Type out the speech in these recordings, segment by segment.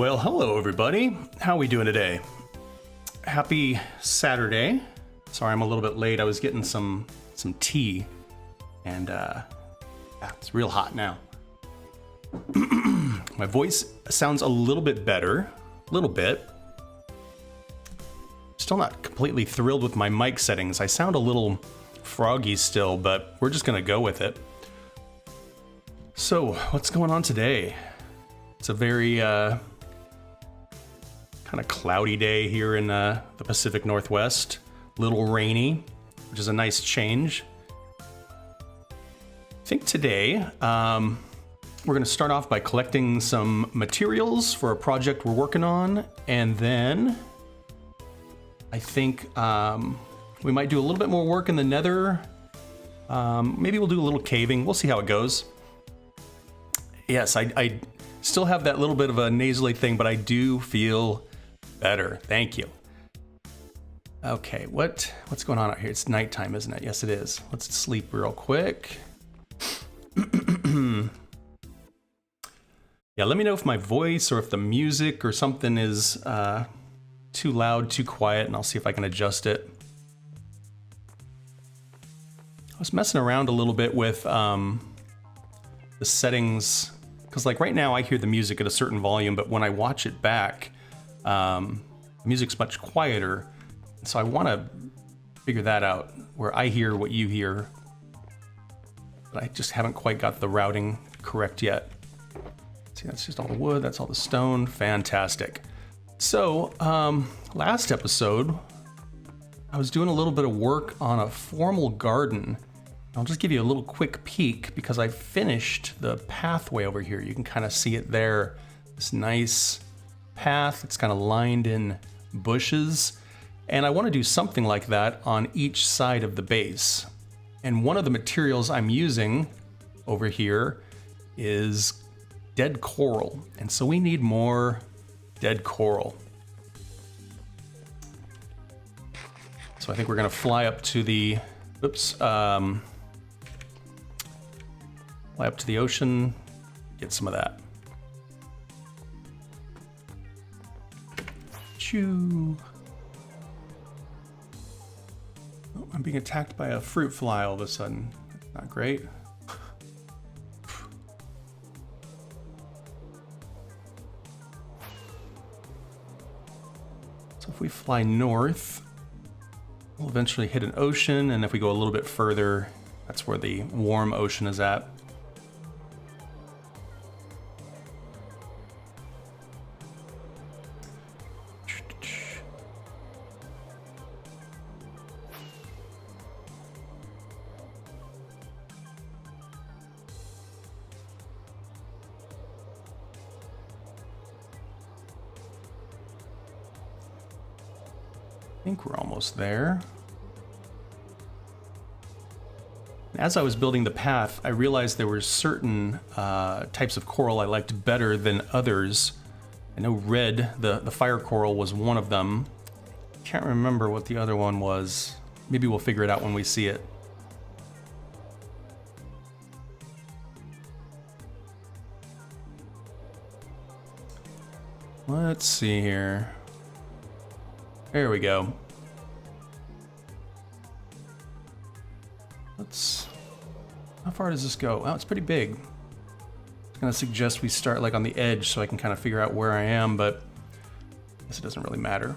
Well, hello everybody. How are we doing today? Happy Saturday. Sorry I'm a little bit late. I was getting some tea and yeah, it's real hot now. My voice sounds a little bit better, a little bit. Still not completely thrilled with my mic settings. I sound a little froggy still, but we're just gonna go with it. So, what's going on today? It's a very kind of cloudy day here in the Pacific Northwest. A little rainy, which is a nice change. I think today we're going to start off by collecting some materials for a project we're working on, and then I think we might do a little bit more work in the nether. Maybe we'll do a little caving. We'll see how it goes. Yes, I still have that little bit of a nasally thing, but I do feel better. Thank you. Okay, what's going on out here? It's nighttime, isn't it? Yes, it is. Let's sleep real quick. Yeah, let me know if my voice or if the music or something is too loud, too quiet, and I'll see if I can adjust it. I was messing around a little bit with the settings, because like right now I hear the music at a certain volume, but when I watch it back, the music's much quieter. So I want to figure that out, where I hear what you hear, but I just haven't quite got the routing correct yet. See, that's just all the wood, that's all the stone. Fantastic. So, last episode, I was doing a little bit of work on a formal garden. I'll just give you a little quick peek because I finished the pathway over here. You can kind of see it there. This nice path. It's kind of lined in bushes. And I want to do something like that on each side of the base. And one of the materials I'm using over here is dead coral. And so we need more dead coral. So I think we're going to fly up to the, fly up to the ocean, get some of that. Choo. Oh, I'm being attacked by a fruit fly all of a sudden. Not great. So if we fly north, we'll eventually hit an ocean, and if we go a little bit further, that's where the warm ocean is at. I think we're almost there. As I was building the path, I realized there were certain types of coral I liked better than others. I know red, the fire coral, was one of them. Can't remember what the other one was. Maybe we'll figure it out when we see it. Let's see here. There we go. How far does this go? Oh, it's pretty big. It's gonna suggest we start like on the edge so I can kind of figure out where I am, but I guess it doesn't really matter.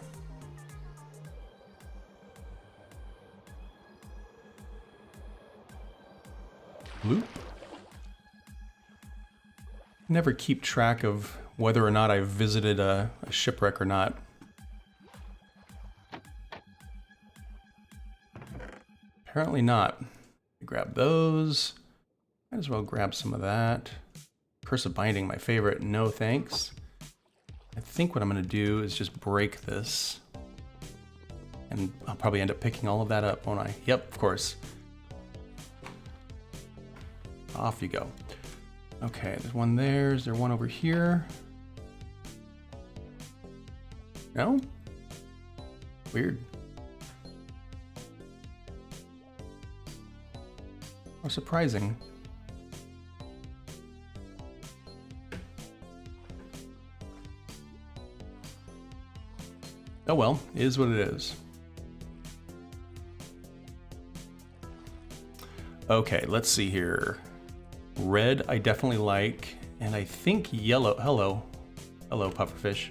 Loop. Never keep track of whether or not I've visited a shipwreck or not. Apparently not. Grab those. Might as well grab some of that. Curse of Binding, my favorite. No thanks. I think what I'm going to do is just break this. And I'll probably end up picking all of that up, won't I? Yep, of course. Off you go. Okay, there's one there. Is there one over here? No? Weird. Or surprising. Oh well, it is what it is. Okay, let's see here. Red I definitely like, and I think yellow, hello pufferfish.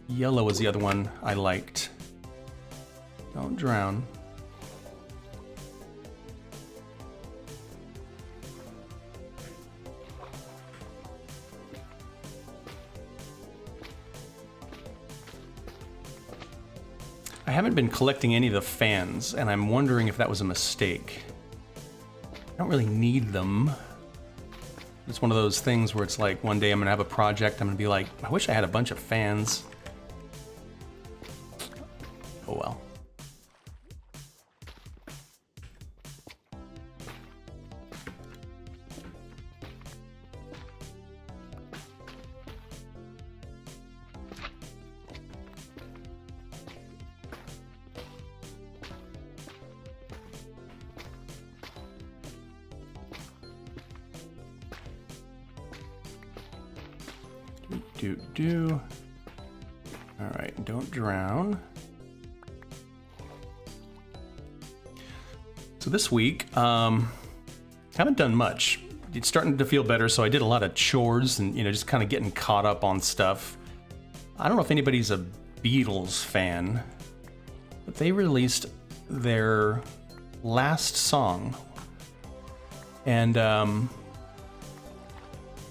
Yellow was the other one I liked. Don't drown. I haven't been collecting any of the fans, and I'm wondering if that was a mistake. I don't really need them. It's one of those things where it's like one day I'm gonna have a project, I'm gonna be like, I wish I had a bunch of fans. Oh well. All right, don't drown. So this week, haven't done much. It's starting to feel better, so I did a lot of chores and, you know, just kind of getting caught up on stuff. I don't know if anybody's a Beatles fan, but they released their last song, and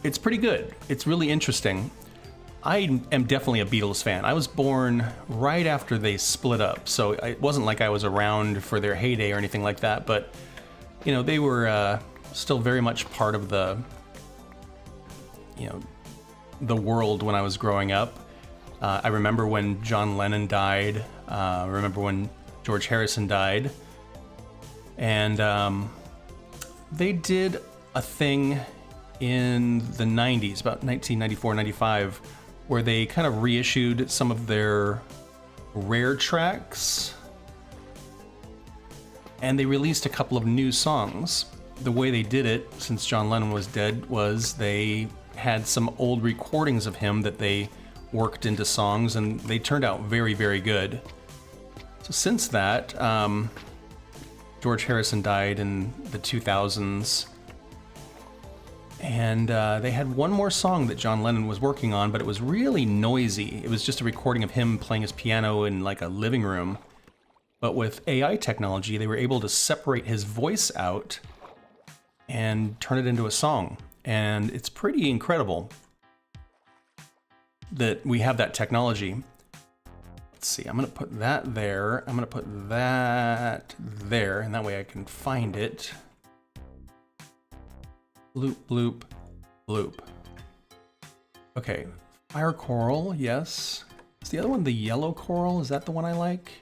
it's pretty good. It's really interesting. I am definitely a Beatles fan. I was born right after they split up, so it wasn't like I was around for their heyday or anything like that, but, you know, they were still very much part of the, you know, the world when I was growing up. I remember when John Lennon died. I remember when George Harrison died. And they did a thing in the 90s, about 1994, 95, where they kind of reissued some of their rare tracks, and they released a couple of new songs. The way they did it, since John Lennon was dead, was they had some old recordings of him that they worked into songs, and they turned out very, very good. So since that, George Harrison died in the 2000s, and they had one more song that John Lennon was working on, but it was really noisy. It was just a recording of him playing his piano in like a living room. But with AI technology, they were able to separate his voice out and turn it into a song. And it's pretty incredible that we have that technology. Let's see, I'm gonna put that there. I'm gonna put that there, and that way I can find it. Bloop, bloop, bloop. Okay, fire coral, yes. Is the other one the yellow coral? Is that the one I like?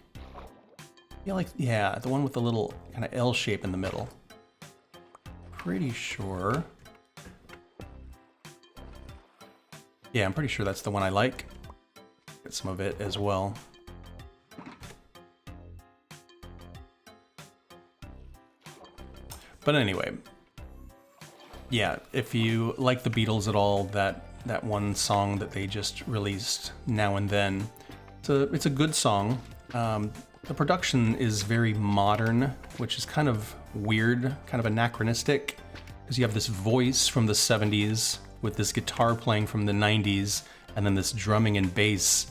Yeah, the one with the little kind of L shape in the middle. Pretty sure. Yeah, I'm pretty sure that's the one I like. Get some of it as well. But anyway, yeah, if you like the Beatles at all, that one song that they just released Now and Then, it's a good song. The production is very modern, which is kind of weird, kind of anachronistic, because you have this voice from the 70s with this guitar playing from the 90s, and then this drumming and bass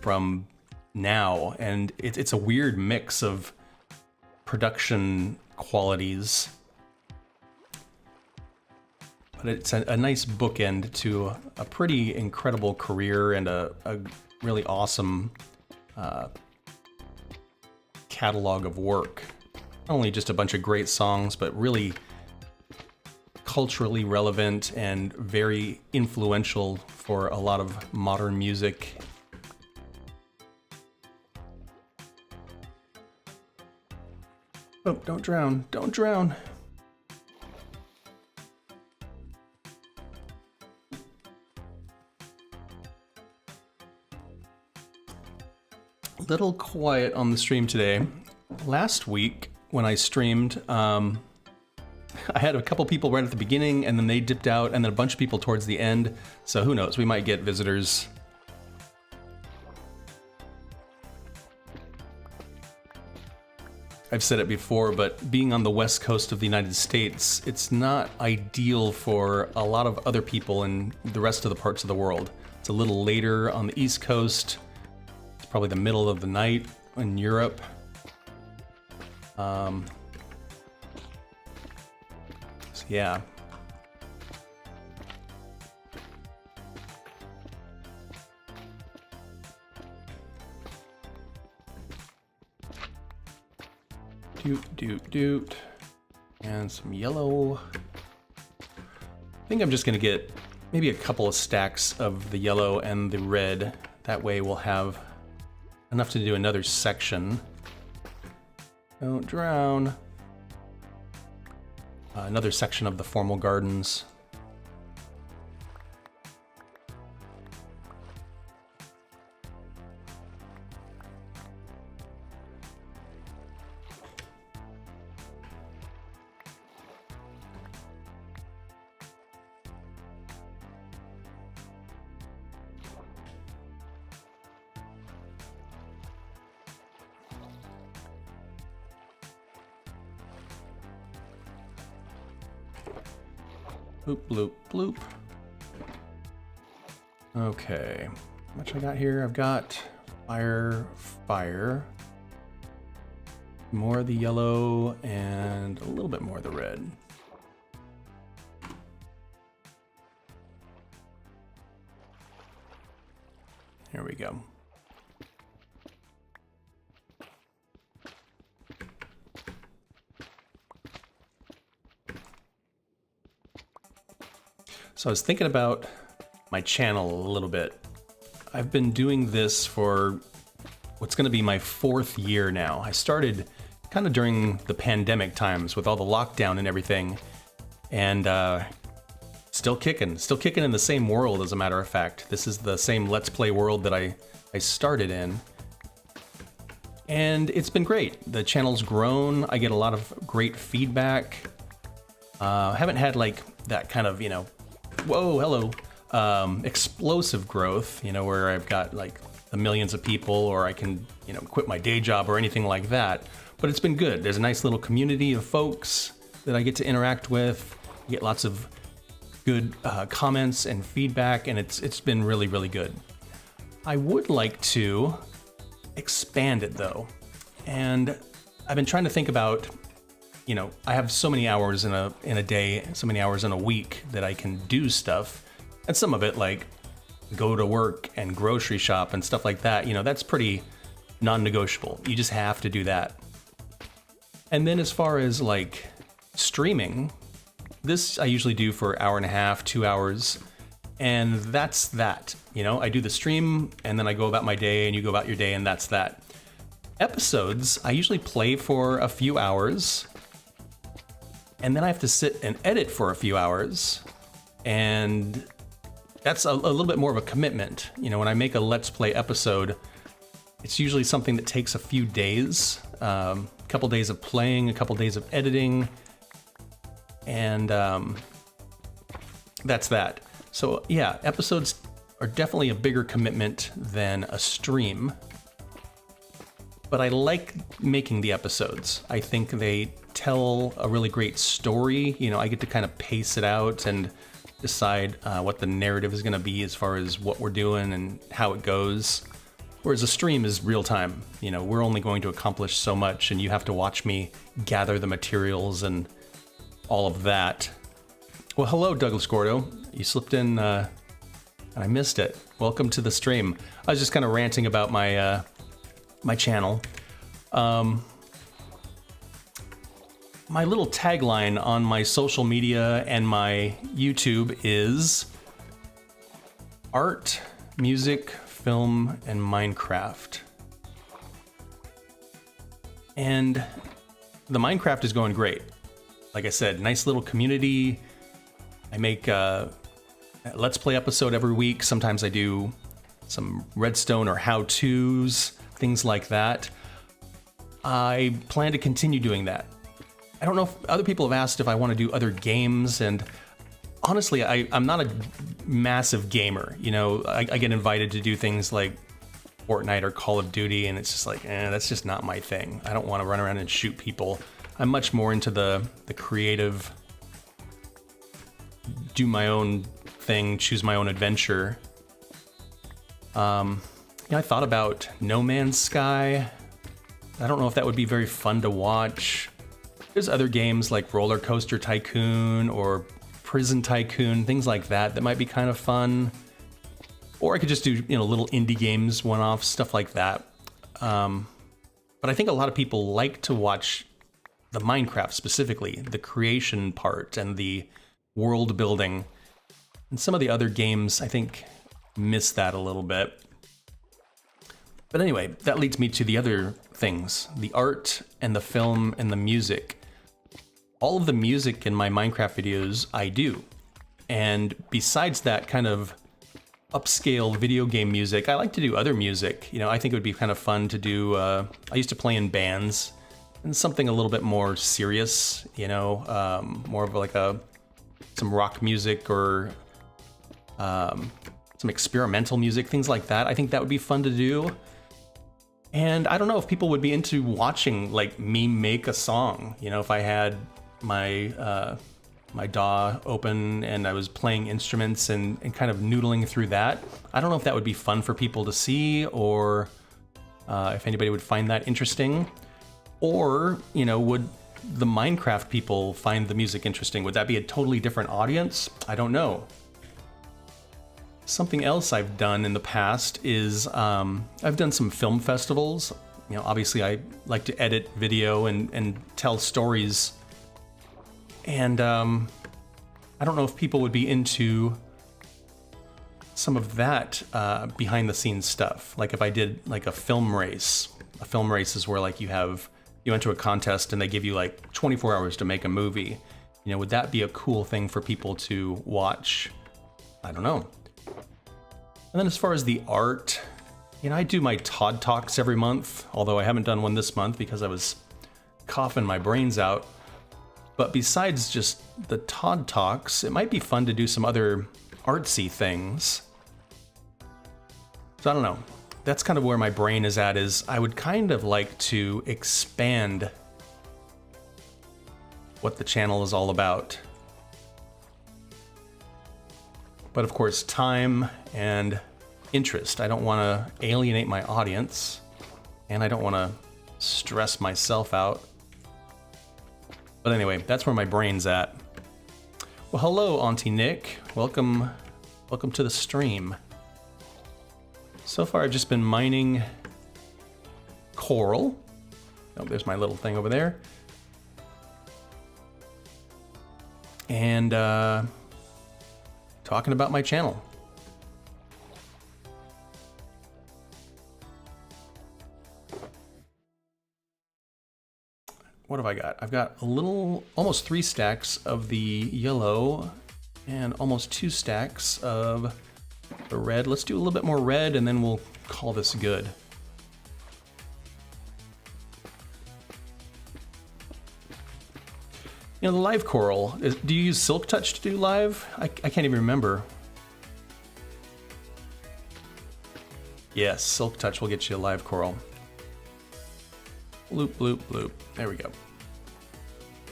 from now, and it's a weird mix of production qualities. But it's a nice bookend to a pretty incredible career and a really awesome catalog of work. Not only just a bunch of great songs, but really culturally relevant and very influential for a lot of modern music. Oh, don't drown, don't drown. Little quiet on the stream today. Last week when I streamed, I had a couple people right at the beginning, and then they dipped out, and then a bunch of people towards the end. So who knows? We might get visitors. I've said it before, but being on the west coast of the United States, it's not ideal for a lot of other people in the rest of the parts of the world. It's a little later on the East Coast. It's probably the middle of the night in Europe. So yeah. Doot. And some yellow. I think I'm just gonna get maybe a couple of stacks of the yellow and the red. That way we'll have enough to do another section. Don't drown. Another section of the formal gardens. Bloop, bloop, bloop. Okay, how much I got here? I've got fire. More of the yellow and a little bit more of the red. Here we go. So I was thinking about my channel a little bit. I've been doing this for what's going to be my 4th year now. I started kind of during the pandemic times with all the lockdown and everything, and still kicking in the same world, as a matter of fact. This is the same Let's Play world that I started in. And it's been great. The channel's grown. I get a lot of great feedback. I haven't had like that kind of, whoa, hello, explosive growth, where I've got like the millions of people, or I can, quit my day job or anything like that. But it's been good. There's a nice little community of folks that I get to interact with. I get lots of good comments and feedback, and it's been really, really good. I would like to expand it though. And I've been trying to think about, I have so many hours in a day, so many hours in a week that I can do stuff. And some of it, like go to work and grocery shop and stuff like that, that's pretty non-negotiable. You just have to do that. And then as far as like streaming, this I usually do for 1.5 hours, 2 hours. And that's that. I do the stream and then I go about my day and you go about your day, and that's that. Episodes, I usually play for a few hours. And then I have to sit and edit for a few hours, and that's a little bit more of a commitment. When I make a Let's Play episode, it's usually something that takes a few days, a couple days of playing, a couple days of editing, and that's that. So yeah, episodes are definitely a bigger commitment than a stream, but I like making the episodes. I think they tell a really great story. I get to kind of pace it out and decide what the narrative is going to be as far as what we're doing and how it goes. Whereas a stream is real time. We're only going to accomplish so much, and you have to watch me gather the materials and all of that. Well, hello, Douglas Gordo. You slipped in, and I missed it. Welcome to the stream. I was just kind of ranting about my my channel. My little tagline on my social media and my YouTube is art, music, film, and Minecraft. And the Minecraft is going great. Like I said, nice little community. I make a Let's Play episode every week. Sometimes I do some redstone or how-tos, things like that. I plan to continue doing that. I don't know if other people have asked if I want to do other games, and honestly, I'm not a massive gamer. I get invited to do things like Fortnite or Call of Duty, and it's just like, that's just not my thing. I don't want to run around and shoot people. I'm much more into the creative, do my own thing, choose my own adventure. I thought about No Man's Sky. I don't know if that would be very fun to watch. There's other games like Roller Coaster Tycoon or Prison Tycoon, things like that might be kind of fun. Or I could just do, little indie games, one-off, stuff like that. But I think a lot of people like to watch the Minecraft specifically, the creation part and the world building. And some of the other games, I think, miss that a little bit. But anyway, that leads me to the other things, the art and the film and the music. All of the music in my Minecraft videos I do. And besides that kind of upscale video game music, I like to do other music. I think it would be kind of fun to do, I used to play in bands, and something a little bit more serious, more of like some rock music or some experimental music, things like that. I think that would be fun to do. And I don't know if people would be into watching like me make a song. If I had my my DAW open and I was playing instruments and kind of noodling through that. I don't know if that would be fun for people to see, or if anybody would find that interesting. Or, would the Minecraft people find the music interesting? Would that be a totally different audience? I don't know. Something else I've done in the past is I've done some film festivals. Obviously I like to edit video and tell stories. And I don't know if people would be into some of that behind the scenes stuff. Like if I did like a film race. A film race is where like you enter a contest and they give you like 24 hours to make a movie. Would that be a cool thing for people to watch? I don't know. And then as far as the art, I do my Todd Talks every month, although I haven't done one this month because I was coughing my brains out. But besides just the Todd Talks, it might be fun to do some other artsy things. So I don't know. That's kind of where my brain is at, is I would kind of like to expand what the channel is all about. But of course, time and interest. I don't want to alienate my audience, and I don't want to stress myself out. But anyway, that's where my brain's at. Well, hello, Auntie Nick. Welcome to the stream. So far, I've just been mining coral. Oh, there's my little thing over there. And talking about my channel. What have I got? I've got almost 3 stacks of the yellow and almost 2 stacks of the red. Let's do a little bit more red and then we'll call this good. The live coral, do you use Silk Touch to do live? I can't even remember. Yes, Silk Touch will get you a live coral. Bloop, bloop, bloop. There we go.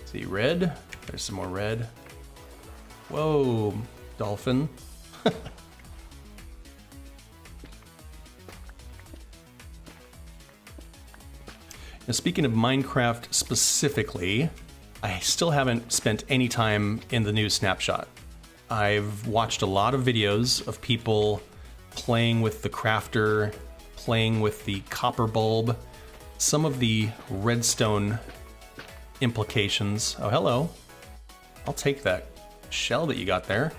See, red. There's some more red. Whoa, dolphin. Now, speaking of Minecraft specifically, I still haven't spent any time in the new snapshot. I've watched a lot of videos of people playing with the crafter, playing with the copper bulb, some of the redstone implications. Oh, hello. I'll take that shell that you got there.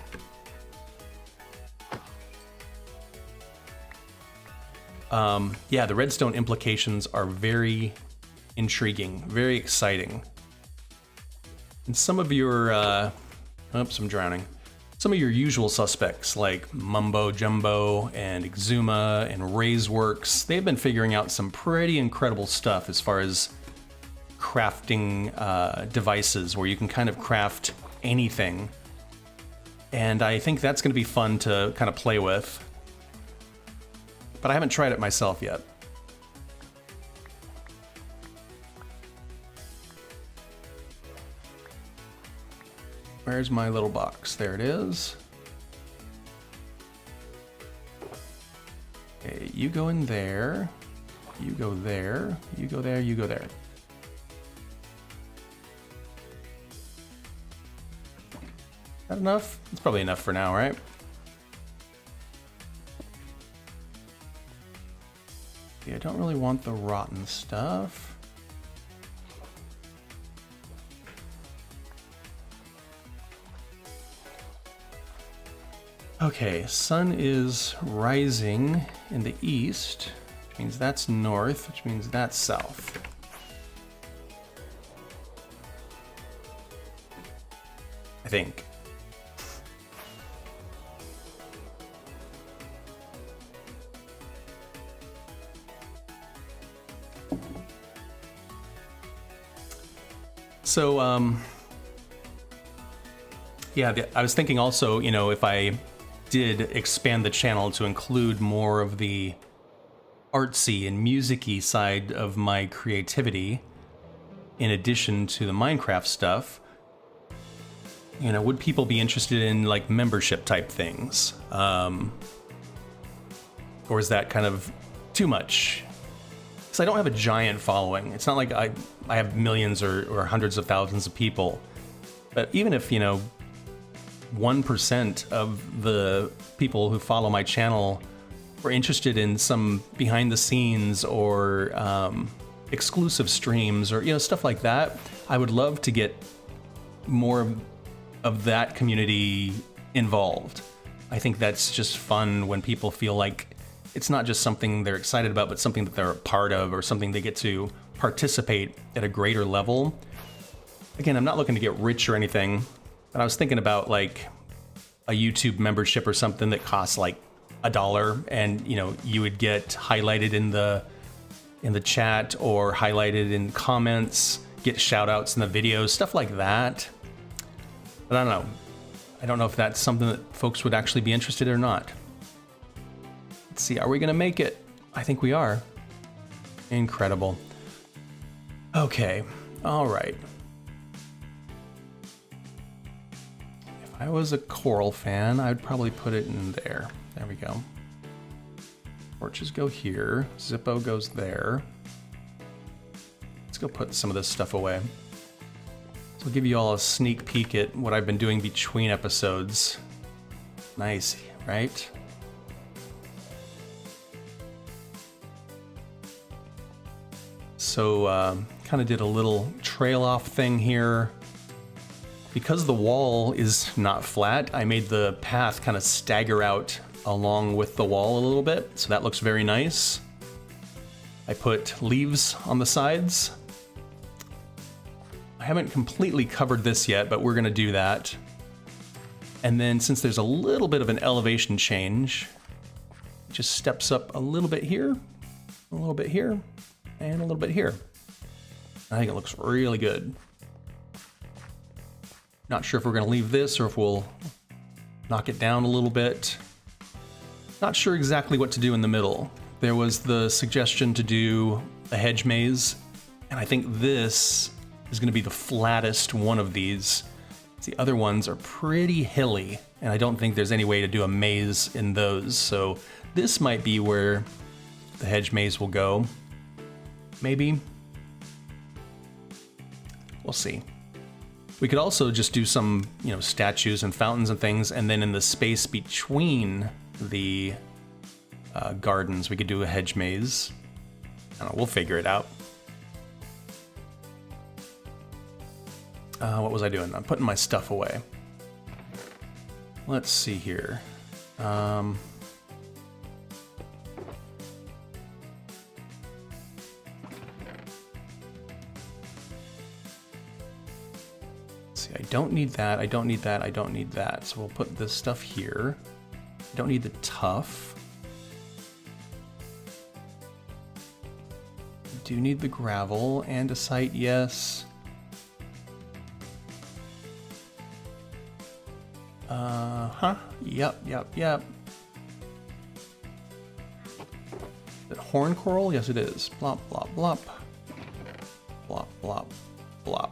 Yeah, the redstone implications are very intriguing, very exciting. And some of your, oops, I'm drowning. Some of your usual suspects like Mumbo Jumbo and Exuma and Raiseworks, they've been figuring out some pretty incredible stuff as far as crafting devices where you can kind of craft anything. And I think that's going to be fun to kind of play with. but I haven't tried it myself yet. Where's my little box? There it is. Okay, you go in there. You go there. You go there. You go there. Is that enough? It's probably enough for now, right? Yeah, I don't really want the rotten stuff. Okay, sun is rising in the east, which means that's north, which means that's south. I think. So, yeah, I was thinking also, you know, if I did expand the channel to include more of the artsy and music-y side of my creativity, in addition to the Minecraft stuff, you know, would people be interested in like membership type things? Or is that kind of too much? Because I don't have a giant following. It's not like I have millions or hundreds of thousands of people. But even if, you know, 1% of the people who follow my channel were interested in some behind the scenes or exclusive streams or, you know, stuff like that, I would love to get more of that community involved. I think that's just fun when people feel like it's not just something they're excited about, but something that they're a part of or something they get to participate at a greater level. Again, I'm not looking to get rich or anything, but I was thinking about like a YouTube membership or something that costs like $1, and you know, you would get highlighted in the chat or highlighted in comments, get shout outs in the videos, stuff like that. But I don't know. I don't know if that's something that folks would actually be interested in or not. Let's see, are we gonna make it? I think we are. Incredible. Okay, all right. If I was a coral fan, I'd probably put it in there. There we go. Torches go here, Zippo goes there. Let's go put some of this stuff away. So I'll give you all a sneak peek at what I've been doing between episodes. Nice, right? So kind of did a little trail off thing here. Because the wall is not flat, I made the path kind of stagger out along with the wall a little bit, so that looks very nice. I put leaves on the sides. I haven't completely covered this yet, but we're gonna do that. And then since there's a little bit of an elevation change, it just steps up a little bit here, a little bit here, and a little bit here. I think it looks really good. Not sure if we're gonna leave this or if we'll knock it down a little bit. Not sure exactly what to do in the middle. There was the suggestion to do a hedge maze, and I think this is gonna be the flattest one of these. The other ones are pretty hilly, and I don't think there's any way to do a maze in those, so this might be where the hedge maze will go. Maybe. We'll see. We could also just do some, you know, statues and fountains and things, and then in the space between the gardens, we could do a hedge maze. I don't know, we'll figure it out. What was I doing? I'm putting my stuff away. Let's see here. See, I don't need that, I don't need that, I don't need that. So we'll put this stuff here. I don't need the tuff. I do need the gravel, andesite, yes. Yep. horn coral? Yes, it is. Blop, blop, blop. Blop, blop, blop.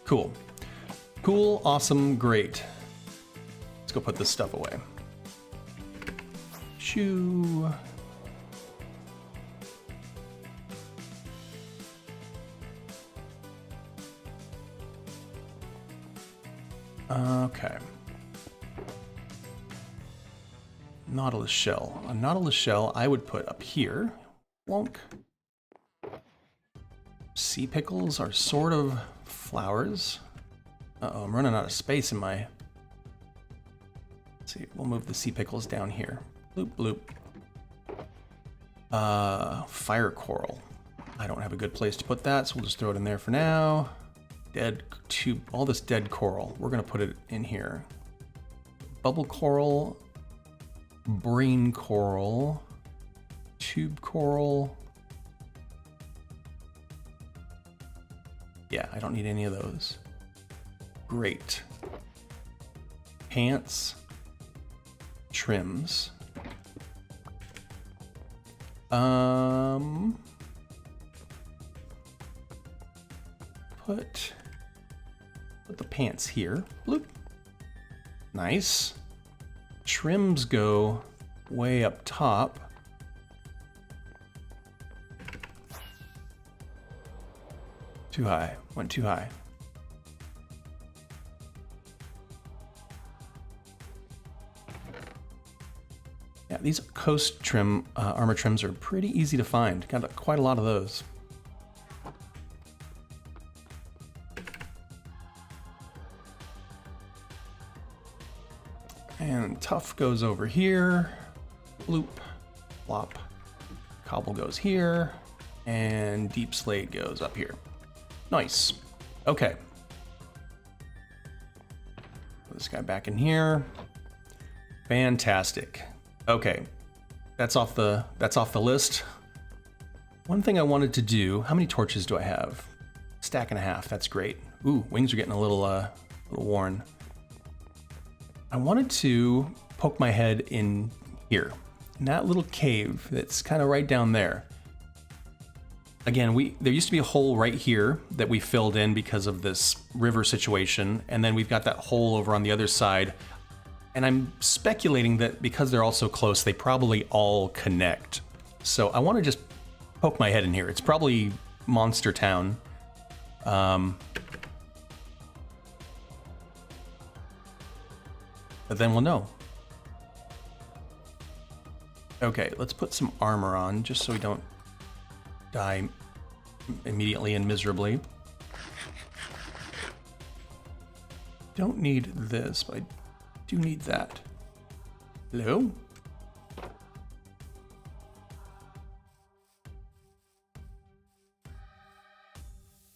Cool. Cool, awesome, great. Let's go put this stuff away. Shoo. Okay. Nautilus shell. A nautilus shell I would put up here. Wonk. Sea pickles are sort of flowers. Uh-oh, I'm running out of space in my... Let's see, we'll move the sea pickles down here. Bloop, bloop. Fire coral. I don't have a good place to put that, so we'll just throw it in there for now. Dead tube, all this dead coral. We're gonna put it in here. Bubble coral, brain coral, tube coral. Yeah, I don't need any of those. Great. Pants, trims. Put the pants here. Bloop. Nice. Trims go way up top. Too high. Went too high. Yeah, these coast trim armor trims are pretty easy to find. Got quite a lot of those. And tough goes over here. Bloop, flop. Cobble goes here. And deep slate goes up here. Nice. Okay. Put this guy back in here. Fantastic. Okay. That's off the list. One thing I wanted to do, how many torches do I have? Stack and a half, that's great. Ooh, wings are getting a little worn. I wanted to poke my head in here, in that little cave that's kind of right down there. Again, there used to be a hole right here that we filled in because of this river situation, and then we've got that hole over on the other side. And I'm speculating that because they're all so close, they probably all connect. So I want to just poke my head in here. It's probably Monster Town. But then we'll know. Okay, let's put some armor on just so we don't die immediately and miserably. Don't need this, but I do need that. Hello?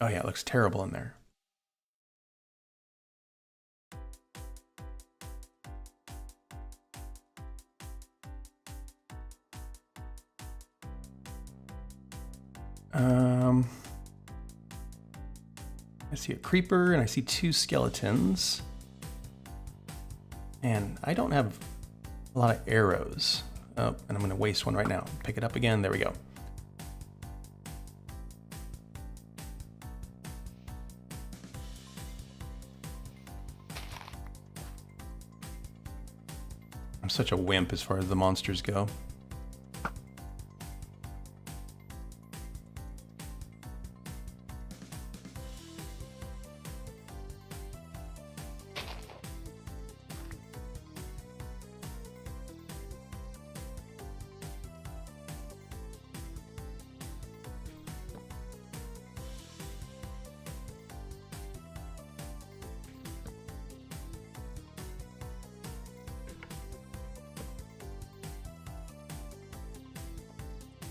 Oh yeah, it looks terrible in there. I see a creeper and I see 2 skeletons. And I don't have a lot of arrows. Oh, and I'm gonna waste one right now. Pick it up again, there we go. I'm such a wimp as far as the monsters go.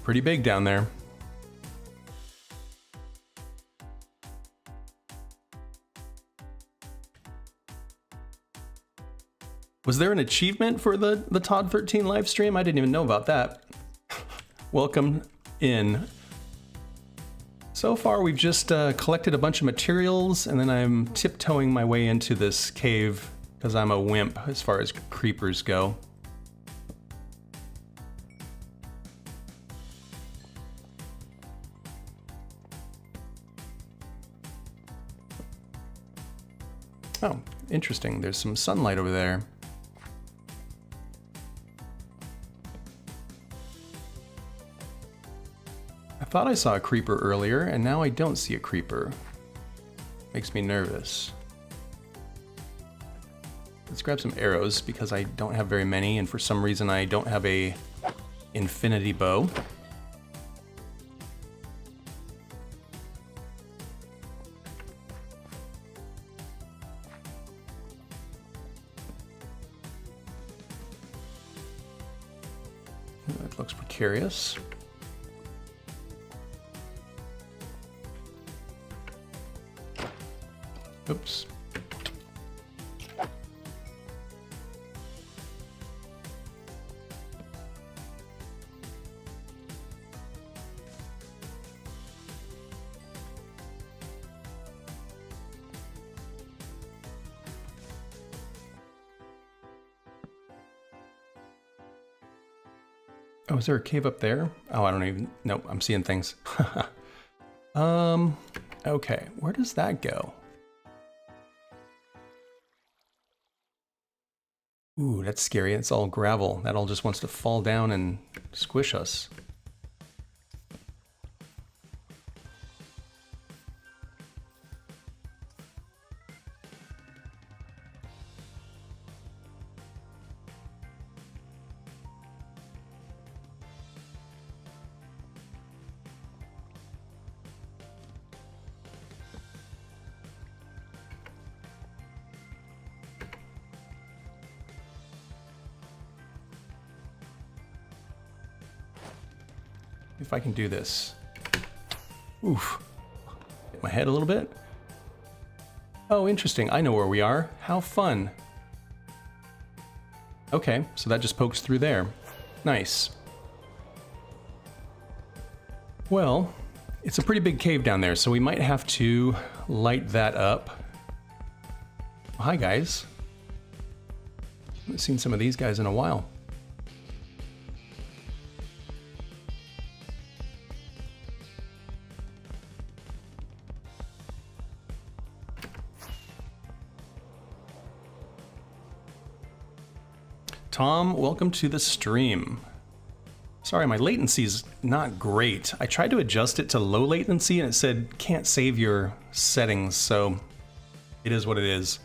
Pretty big down there. Was there an achievement for the Todd13 live stream? I didn't even know about that. Welcome in. So far we've just collected a bunch of materials and then I'm tiptoeing my way into this cave because I'm a wimp as far as creepers go. Oh, interesting. There's some sunlight over there. I thought I saw a creeper earlier, and now I don't see a creeper. Makes me nervous. Let's grab some arrows because I don't have very many, and for some reason I don't have a infinity bow. That looks precarious. Oops. Oh, is there a cave up there? Oh, I don't even... Nope, I'm seeing things. Okay, where does that go? Ooh, that's scary. It's all gravel. That all just wants to fall down and squish us. If I can do this. Oof. Hit my head a little bit. Oh, interesting. I know where we are. How fun. Okay, so that just pokes through there. Nice. Well, it's a pretty big cave down there, so we might have to light that up. Well, hi, guys. I haven't seen some of these guys in a while. Tom, welcome to the stream. Sorry, my latency is not great. I tried to adjust it to low latency and it said can't save your settings, so it is what it is.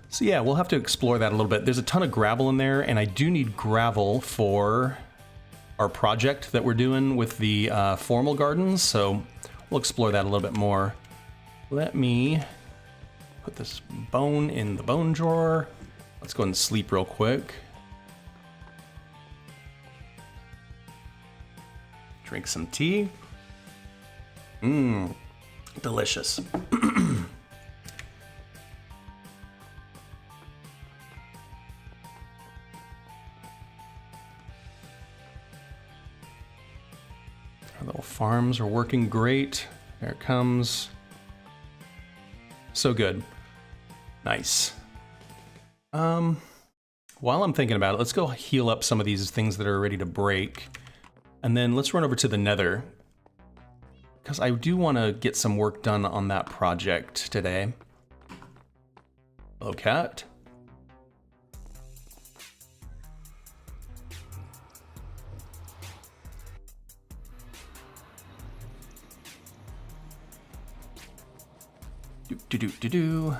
So yeah, we'll have to explore that a little bit. There's a ton of gravel in there, and I do need gravel for our project that we're doing with the formal gardens, so we'll explore that a little bit more. Let me put this bone in the bone drawer. Let's go and sleep real quick. Drink some tea. Mmm, delicious. Our little farms are working great. There it comes. So good. Nice. While I'm thinking about it, let's go heal up some of these things that are ready to break. And then let's run over to the nether, because I do want to get some work done on that project today. Hello, cat. Do.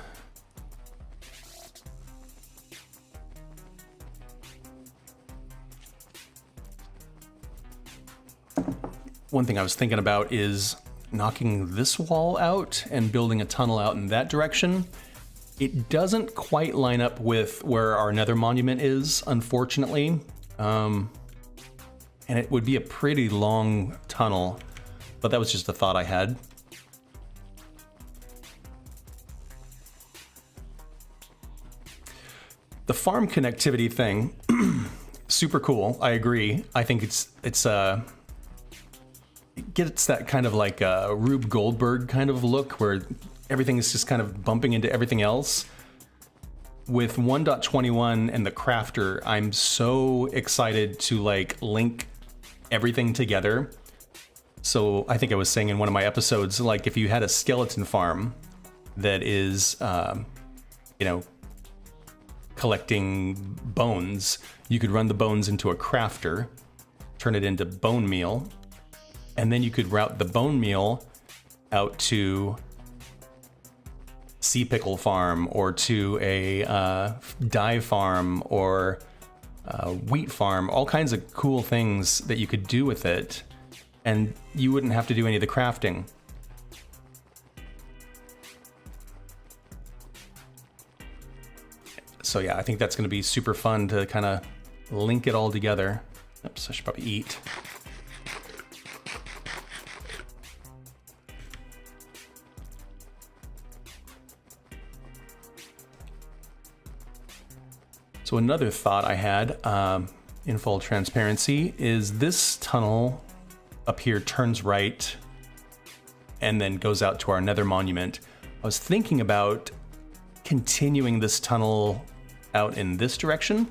One thing I was thinking about is knocking this wall out and building a tunnel out in that direction. It doesn't quite line up with where our nether monument is, unfortunately. And it would be a pretty long tunnel, but that was just a thought I had. The farm connectivity thing, super cool. I agree. I think it gets that kind of like a Rube Goldberg kind of look where everything is just kind of bumping into everything else. With 1.21 and the crafter, I'm so excited to like link everything together. So I think I was saying in one of my episodes, like if you had a skeleton farm that is, you know, collecting bones. You could run the bones into a crafter, turn it into bone meal, and then you could route the bone meal out to sea pickle farm or to a dye farm or wheat farm, all kinds of cool things that you could do with it, and you wouldn't have to do any of the crafting. So yeah, I think that's going to be super fun to kind of link it all together. Oops, I should probably eat. So another thought I had, in full transparency, is this tunnel up here turns right and then goes out to our nether monument. I was thinking about continuing this tunnel out in this direction.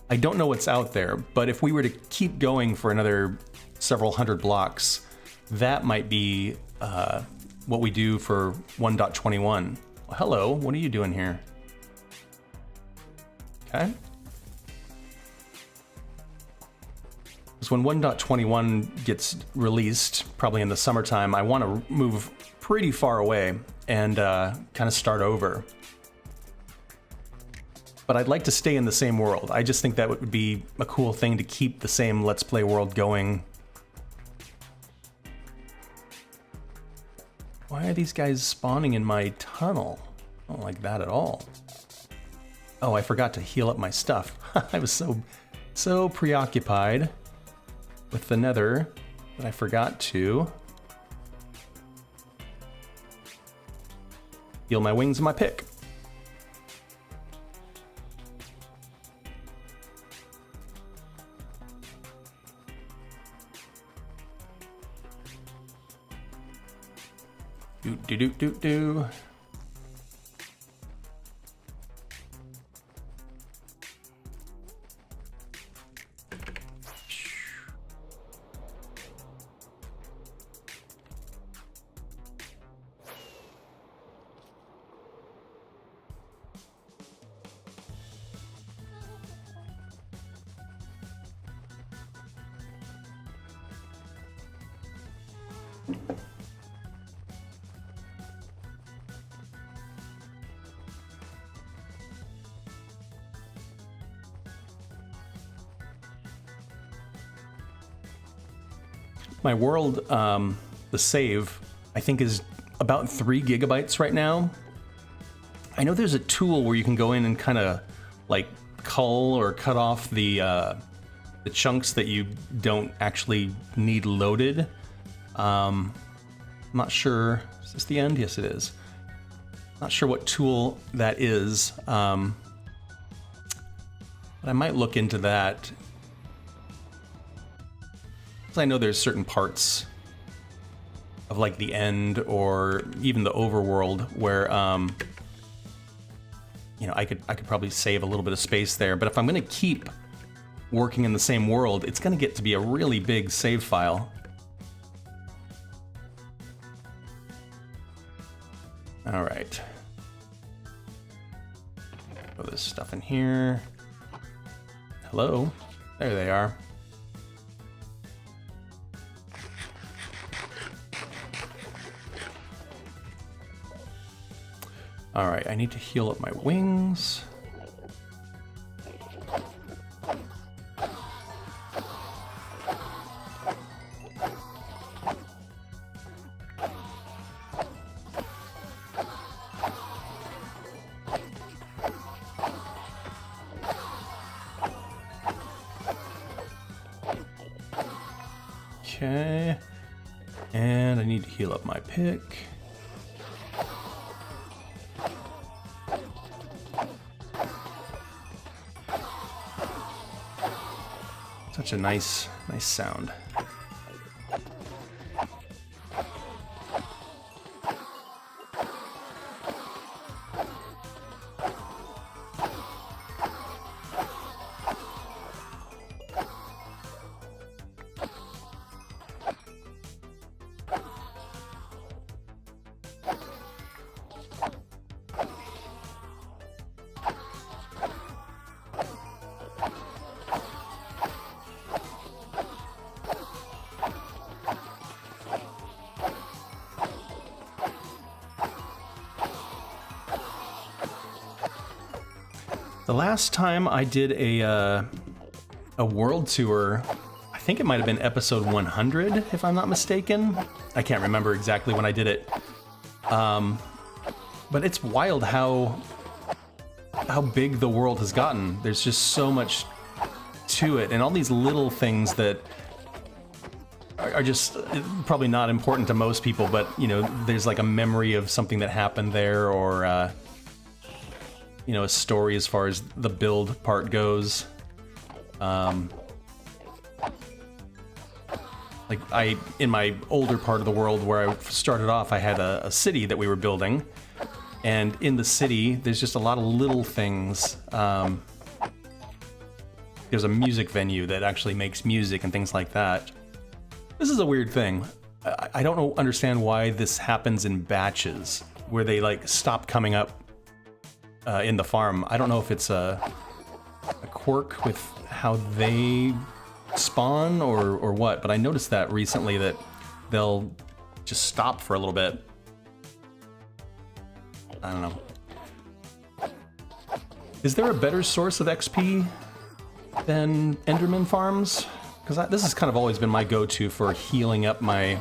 I don't know what's out there, but if we were to keep going for another several hundred blocks, that might be what we do for 1.21. Well, hello, what are you doing here? Okay. So when 1.21 gets released, probably in the summertime, I want to move pretty far away and kind of start over. But I'd like to stay in the same world. I just think that would be a cool thing to keep the same Let's Play world going. Why are these guys spawning in my tunnel? I don't like that at all. Oh, I forgot to heal up my stuff. I was so preoccupied with the nether that I forgot to heal my wings and my pick. Do. My world, the save, I think is about 3 gigabytes right now. I know there's a tool where you can go in and kind of like cull or cut off the chunks that you don't actually need loaded. I'm not sure. Is this the end? Yes, it is. Not sure what tool that is, but I might look into that. I know there's certain parts of like the end or even the overworld where you know, I could probably save a little bit of space there, but if I'm going to keep working in the same world, it's going to get to be a really big save file. All right. Throw this stuff in here. Hello. There they are. All right, I need to heal up my wings. Okay, and I need to heal up my pick. Such a nice sound. The last time I did a world tour, I think it might have been episode 100, if I'm not mistaken. I can't remember exactly when I did it. But it's wild how big the world has gotten. There's just so much to it, and all these little things that are just probably not important to most people, but you know, there's like a memory of something that happened there, or you know, a story as far as the build part goes. Like in my older part of the world where I started off, I had a city that we were building, and in the city there's just a lot of little things. There's a music venue that actually makes music and things like that. This is a weird thing. I don't understand why this happens in batches, where they like stop coming up in the farm. I don't know if it's a quirk with how they spawn or what, but I noticed that recently, that they'll just stop for a little bit. I don't know. Is there a better source of XP than Enderman farms? Because this has kind of always been my go-to for healing up my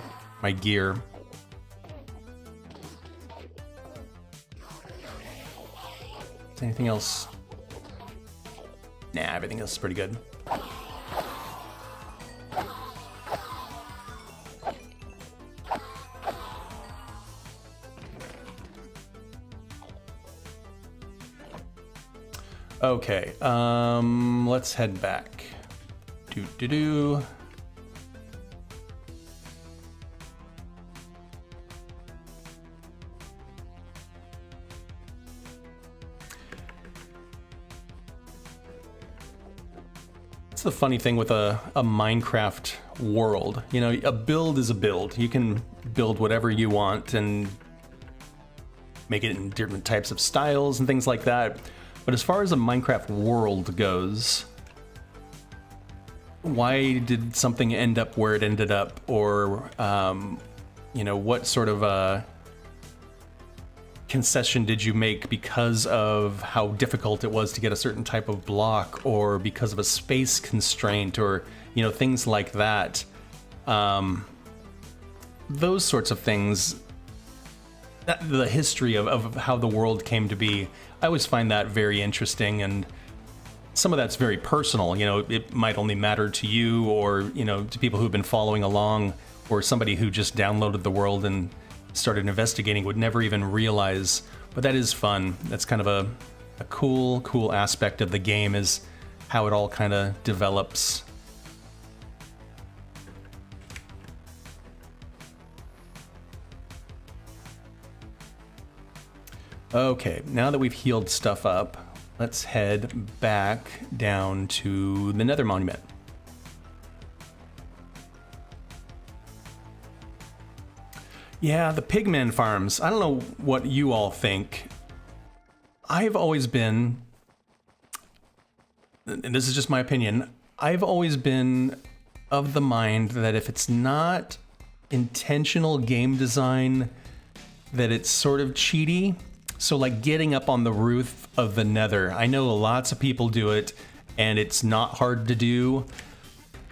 gear. Is anything else? Nah, everything else is pretty good. Okay, let's head back. Do. It's the funny thing with a Minecraft world. You know, a build is a build. You can build whatever you want and make it in different types of styles and things like that. But as far as a Minecraft world goes, why did something end up where it ended up? Or, you know, what sort of concession did you make because of how difficult it was to get a certain type of block, or because of a space constraint, or, you know, things like that. Those sorts of things, the history of how the world came to be, I always find that very interesting, and some of that's very personal. You know, it might only matter to you, or, you know, to people who've been following along, or somebody who just downloaded the world and started investigating would never even realize. But that is fun. That's kind of a cool aspect of the game, is how it all kind of develops. Okay, now that we've healed stuff up, let's head back down to the Nether Monument. Yeah, the pigman farms. I don't know what you all think. I've always been, and this is just my opinion, I've always been of the mind that if it's not intentional game design, that it's sort of cheaty. So like getting up on the roof of the Nether, I know lots of people do it, and it's not hard to do.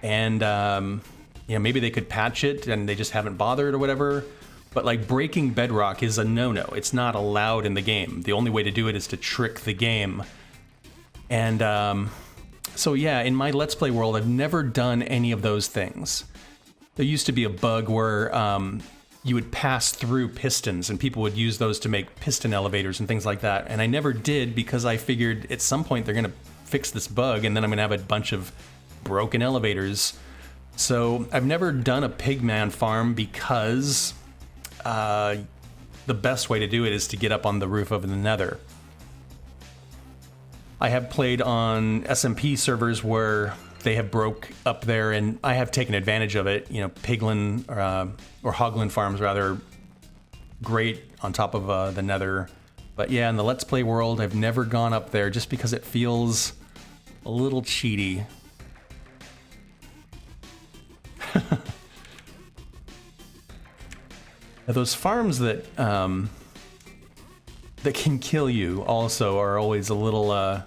And you know, maybe they could patch it and they just haven't bothered or whatever. But like breaking bedrock is a no-no. It's not allowed in the game. The only way to do it is to trick the game. And so yeah, in my Let's Play world, I've never done any of those things. There used to be a bug where you would pass through pistons, and people would use those to make piston elevators and things like that. And I never did, because I figured at some point they're gonna fix this bug, and then I'm gonna have a bunch of broken elevators. So I've never done a pigman farm, because the best way to do it is to get up on the roof of the Nether. I have played on SMP servers where they have broke up there, and I have taken advantage of it. You know, piglin or hoglin farms rather, great on top of the Nether. But yeah, in the Let's Play world, I've never gone up there just because it feels a little cheaty. Now, those farms that that can kill you also are always a little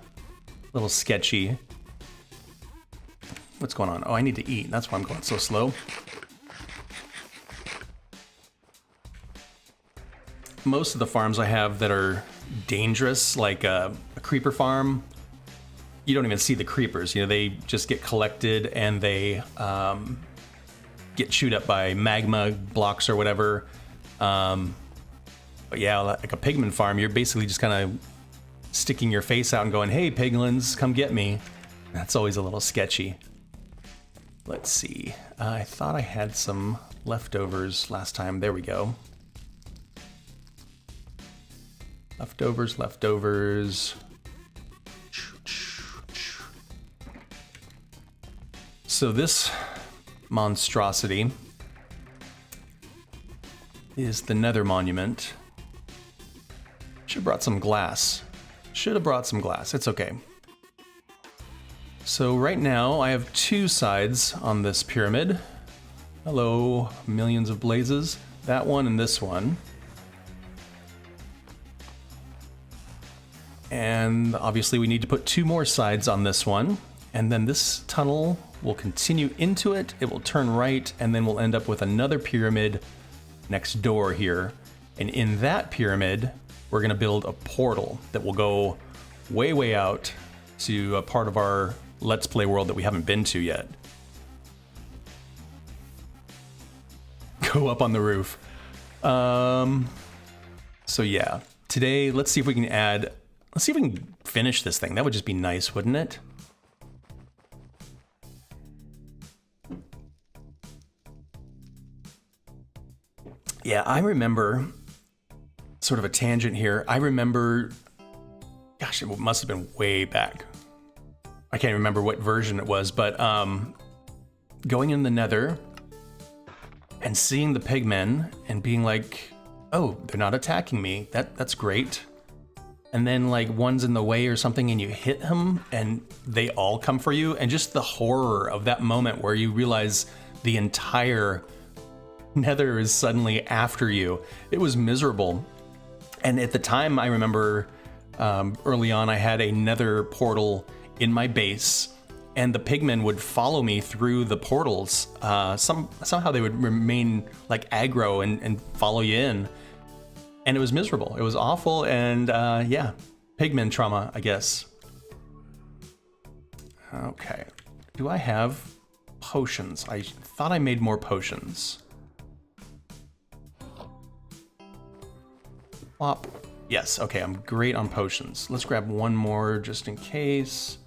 little sketchy. What's going on? Oh, I need to eat. That's why I'm going so slow. Most of the farms I have that are dangerous, like a creeper farm, you don't even see the creepers. You know, they just get collected and they get chewed up by magma blocks or whatever. But yeah, like a pigman farm, you're basically just kind of sticking your face out and going, hey, piglins, come get me. That's always a little sketchy. Let's see. I thought I had some leftovers last time. There we go. Leftovers. So this monstrosity is the Nether Monument. Should have brought some glass. It's okay. So right now I have two sides on this pyramid. Hello, millions of blazes. That one and this one. And obviously we need to put two more sides on this one. And then this tunnel will continue into it. It will turn right, and then we'll end up with another pyramid next door here. And in that pyramid, we're gonna build a portal that will go way, way out to a part of our Let's Play world that we haven't been to yet. Go up on the roof. So yeah, today, let's see if we can finish this thing. That would just be nice, wouldn't it? Yeah, I remember, sort of a tangent here, I remember, gosh, it must have been way back. I can't remember what version it was, but going in the Nether and seeing the pigmen and being like, oh, they're not attacking me, that's great. And then like one's in the way or something and you hit him and they all come for you, and just the horror of that moment where you realize the entire Nether is suddenly after you. It was miserable. And at the time, I remember early on, I had a Nether portal in my base, and the pigmen would follow me through the portals. Somehow they would remain like aggro and follow you in. And it was miserable. It was awful. And yeah, pigmen trauma, I guess. Okay. Do I have potions? I thought I made more potions. Plop. Yes, okay, I'm great on potions. Let's grab one more just in case.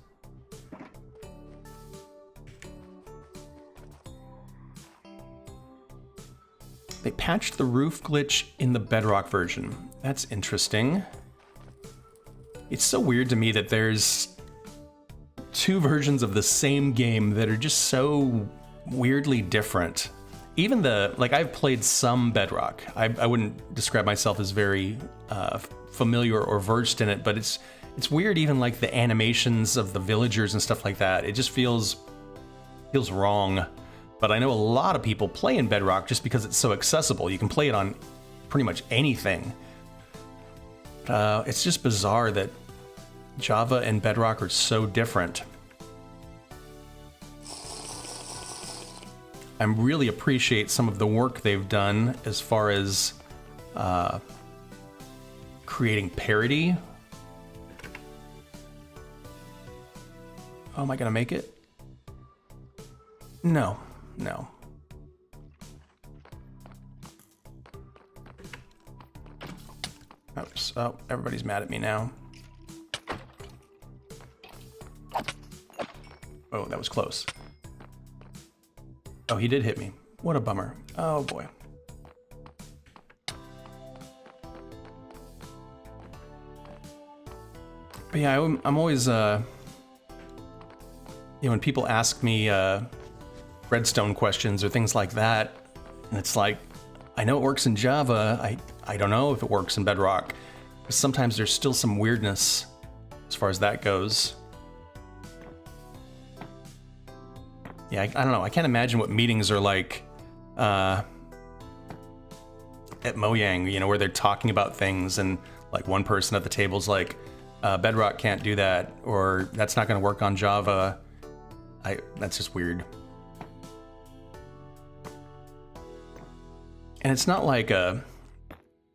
They patched the roof glitch in the Bedrock version. That's interesting. It's so weird to me that there's two versions of the same game that are just so weirdly different. Even I've played some Bedrock. I wouldn't describe myself as very familiar or versed in it, but it's weird, even like the animations of the villagers and stuff like that. It just feels wrong. But I know a lot of people play in Bedrock just because it's so accessible. You can play it on pretty much anything. It's just bizarre that Java and Bedrock are so different. I really appreciate some of the work they've done as far as creating parity. Oh, am I gonna make it? No. Oops. Oh, everybody's mad at me now. Oh, that was close. Oh, he did hit me. What a bummer. Oh, boy. But yeah, I'm always, when people ask me redstone questions or things like that, and it's like, I know it works in Java, I don't know if it works in Bedrock. Because sometimes there's still some weirdness as far as that goes. Yeah, I don't know. I can't imagine what meetings are like at Mojang, where they're talking about things and like one person at the table's like, Bedrock can't do that, or that's not going to work on Java. That's just weird. And it's not like a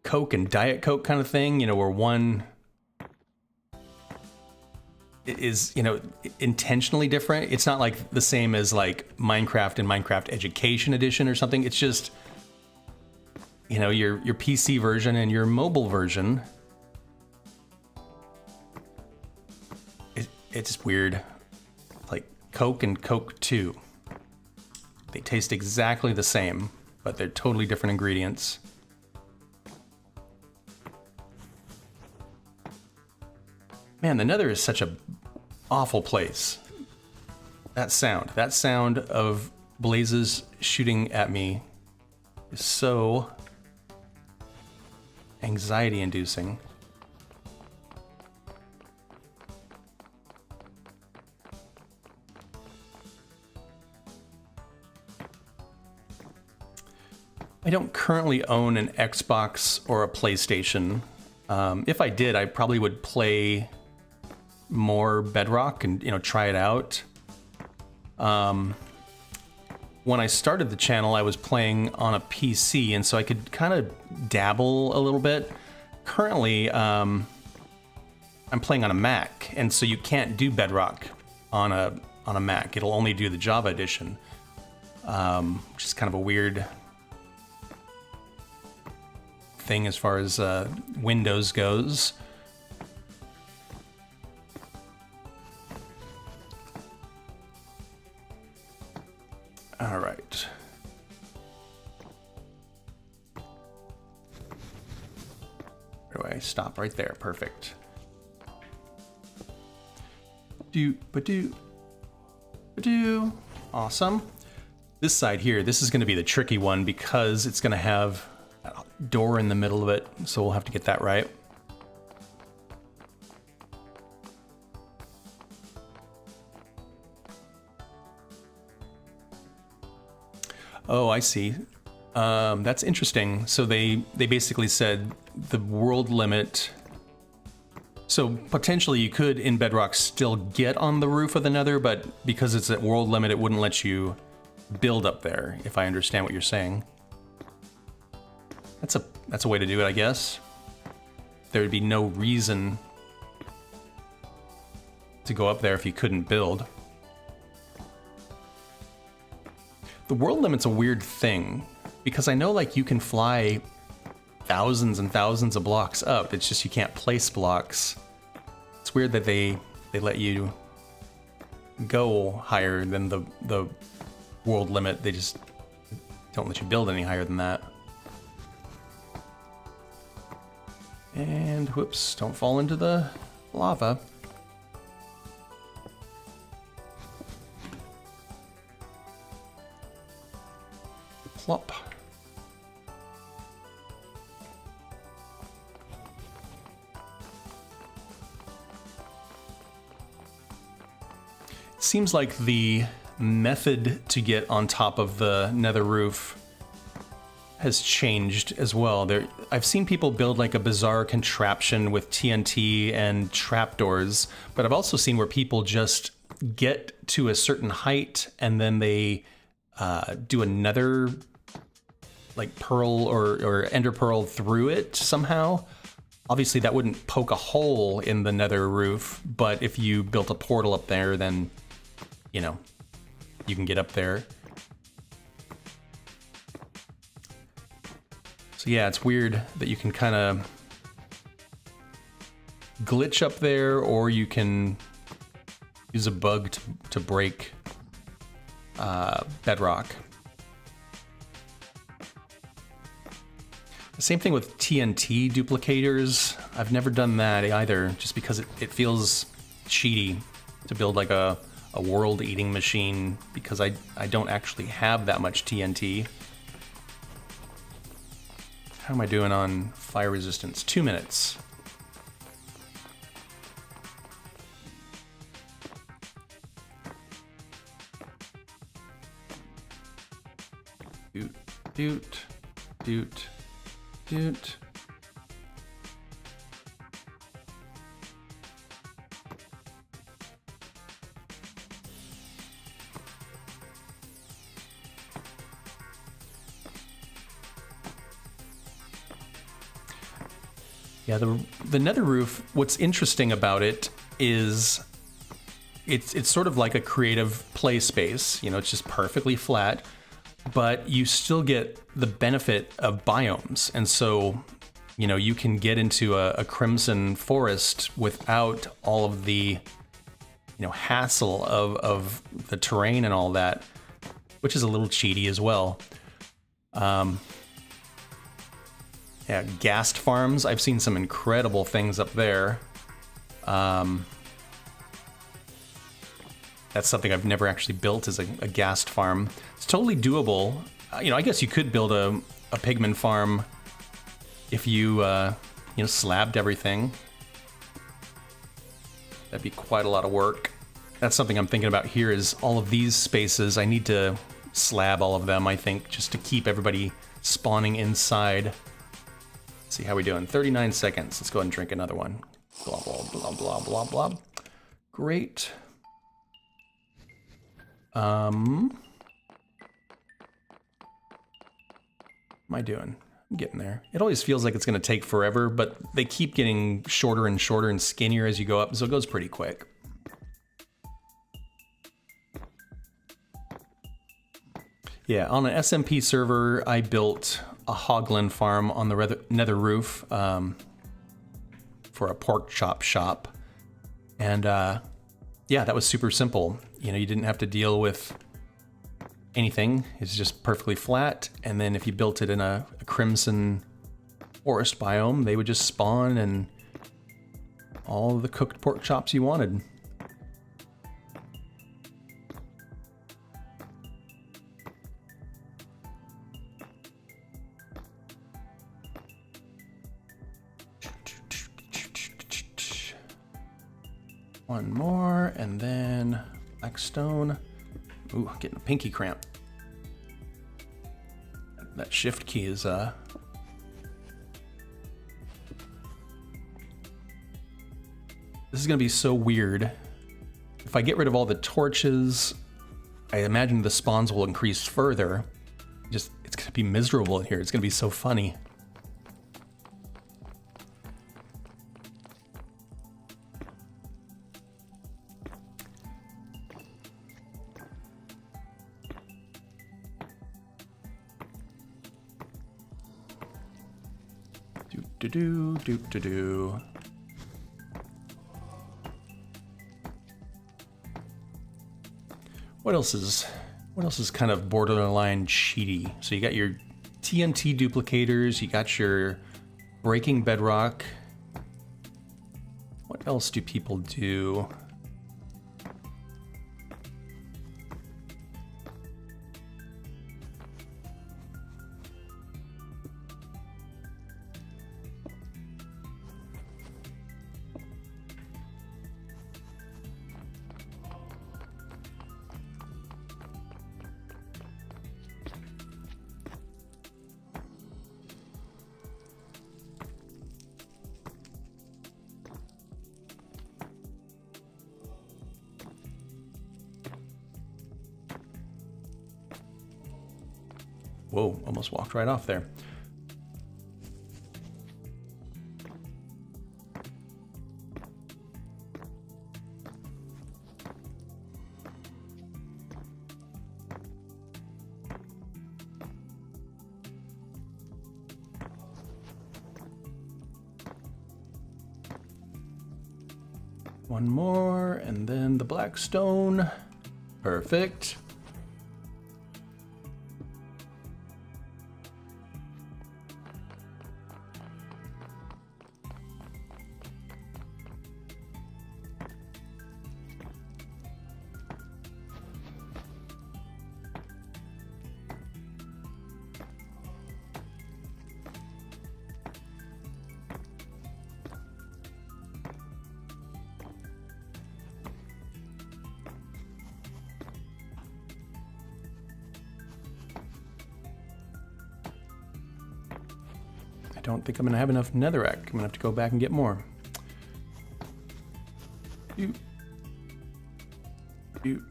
Coke and Diet Coke kind of thing, you know, where one is, you know, intentionally different. It's not like the same as like Minecraft and Minecraft Education Edition or something. It's just, you know, your PC version and your mobile version. It's weird. Like Coke and Coke 2. They taste exactly the same, but they're totally different ingredients. Man, the Nether is such a awful place. That sound of blazes shooting at me is so anxiety-inducing. I don't currently own an Xbox or a PlayStation. If I did, I probably would play more Bedrock and, you know, try it out. When I started the channel, I was playing on a PC, and so I could kind of dabble a little bit. Currently, I'm playing on a Mac, and so you can't do Bedrock on a Mac. It'll only do the Java edition, which is kind of a weird thing as far as Windows goes. All right. Where do I stop? Right there. Perfect. Awesome. This side here, this is going to be the tricky one because it's going to have a door in the middle of it, so we'll have to get that right. Oh, I see. That's interesting. So they basically said the world limit. So potentially you could in Bedrock still get on the roof of the Nether, but because it's at world limit, it wouldn't let you build up there, if I understand what you're saying. That's a way to do it, I guess. There would be no reason to go up there if you couldn't build. The world limit's a weird thing, because I know like you can fly thousands and thousands of blocks up, it's just you can't place blocks. It's weird that they let you go higher than the world limit. They just don't let you build any higher than that. And whoops, don't fall into the lava. Plop. It seems like the method to get on top of the Nether roof has changed as well. I've seen people build like a bizarre contraption with TNT and trapdoors, but I've also seen where people just get to a certain height and then they do another like pearl or ender pearl through it somehow. Obviously that wouldn't poke a hole in the Nether roof, but if you built a portal up there, then, you know, you can get up there. So yeah, it's weird that you can kind of glitch up there, or you can use a bug to break Bedrock. The same thing with TNT duplicators. I've never done that either, just because it feels cheaty to build like a world-eating machine, because I don't actually have that much TNT. How am I doing on fire resistance? 2 minutes. Doot, doot, doot, doot. Yeah, the nether roof, what's interesting about it is it's sort of like a creative play space. You know, it's just perfectly flat, but you still get the benefit of biomes. And so, you know, you can get into a crimson forest without all of the, you know, hassle of the terrain and all that, which is a little cheaty as well. Yeah, ghast farms. I've seen some incredible things up there. That's something I've never actually built, is a ghast farm. It's totally doable. You know, I guess you could build a pigman farm if you, you know, slabbed everything. That'd be quite a lot of work. That's something I'm thinking about here, is all of these spaces. I need to slab all of them, I think, just to keep everybody spawning inside. Let's see how we doing. 39 seconds. Let's go ahead and drink another one. Blah, blah, blah, blah, blah, blah. Great. What am I doing? I'm getting there. It always feels like it's going to take forever, but they keep getting shorter and shorter and skinnier as you go up, so it goes pretty quick. Yeah, on an SMP server, I built a hoglin farm on the nether roof for a pork chop shop. And yeah, that was super simple. You know, you didn't have to deal with anything. It's just perfectly flat. And then if you built it in a crimson forest biome, they would just spawn and all the cooked pork chops you wanted. One more, and then black stone. Ooh, getting a pinky cramp. That shift key is, This is gonna be so weird. If I get rid of all the torches, I imagine the spawns will increase further. Just, it's gonna be miserable in here. It's gonna be so funny. Do. What else is kind of borderline cheaty? So you got your TNT duplicators, you got your breaking bedrock. What else do people do? Whoa, almost walked right off there. One more, and then the black stone. Perfect. I don't think I'm gonna have enough netherrack. I'm gonna have to go back and get more. Doot. Doot.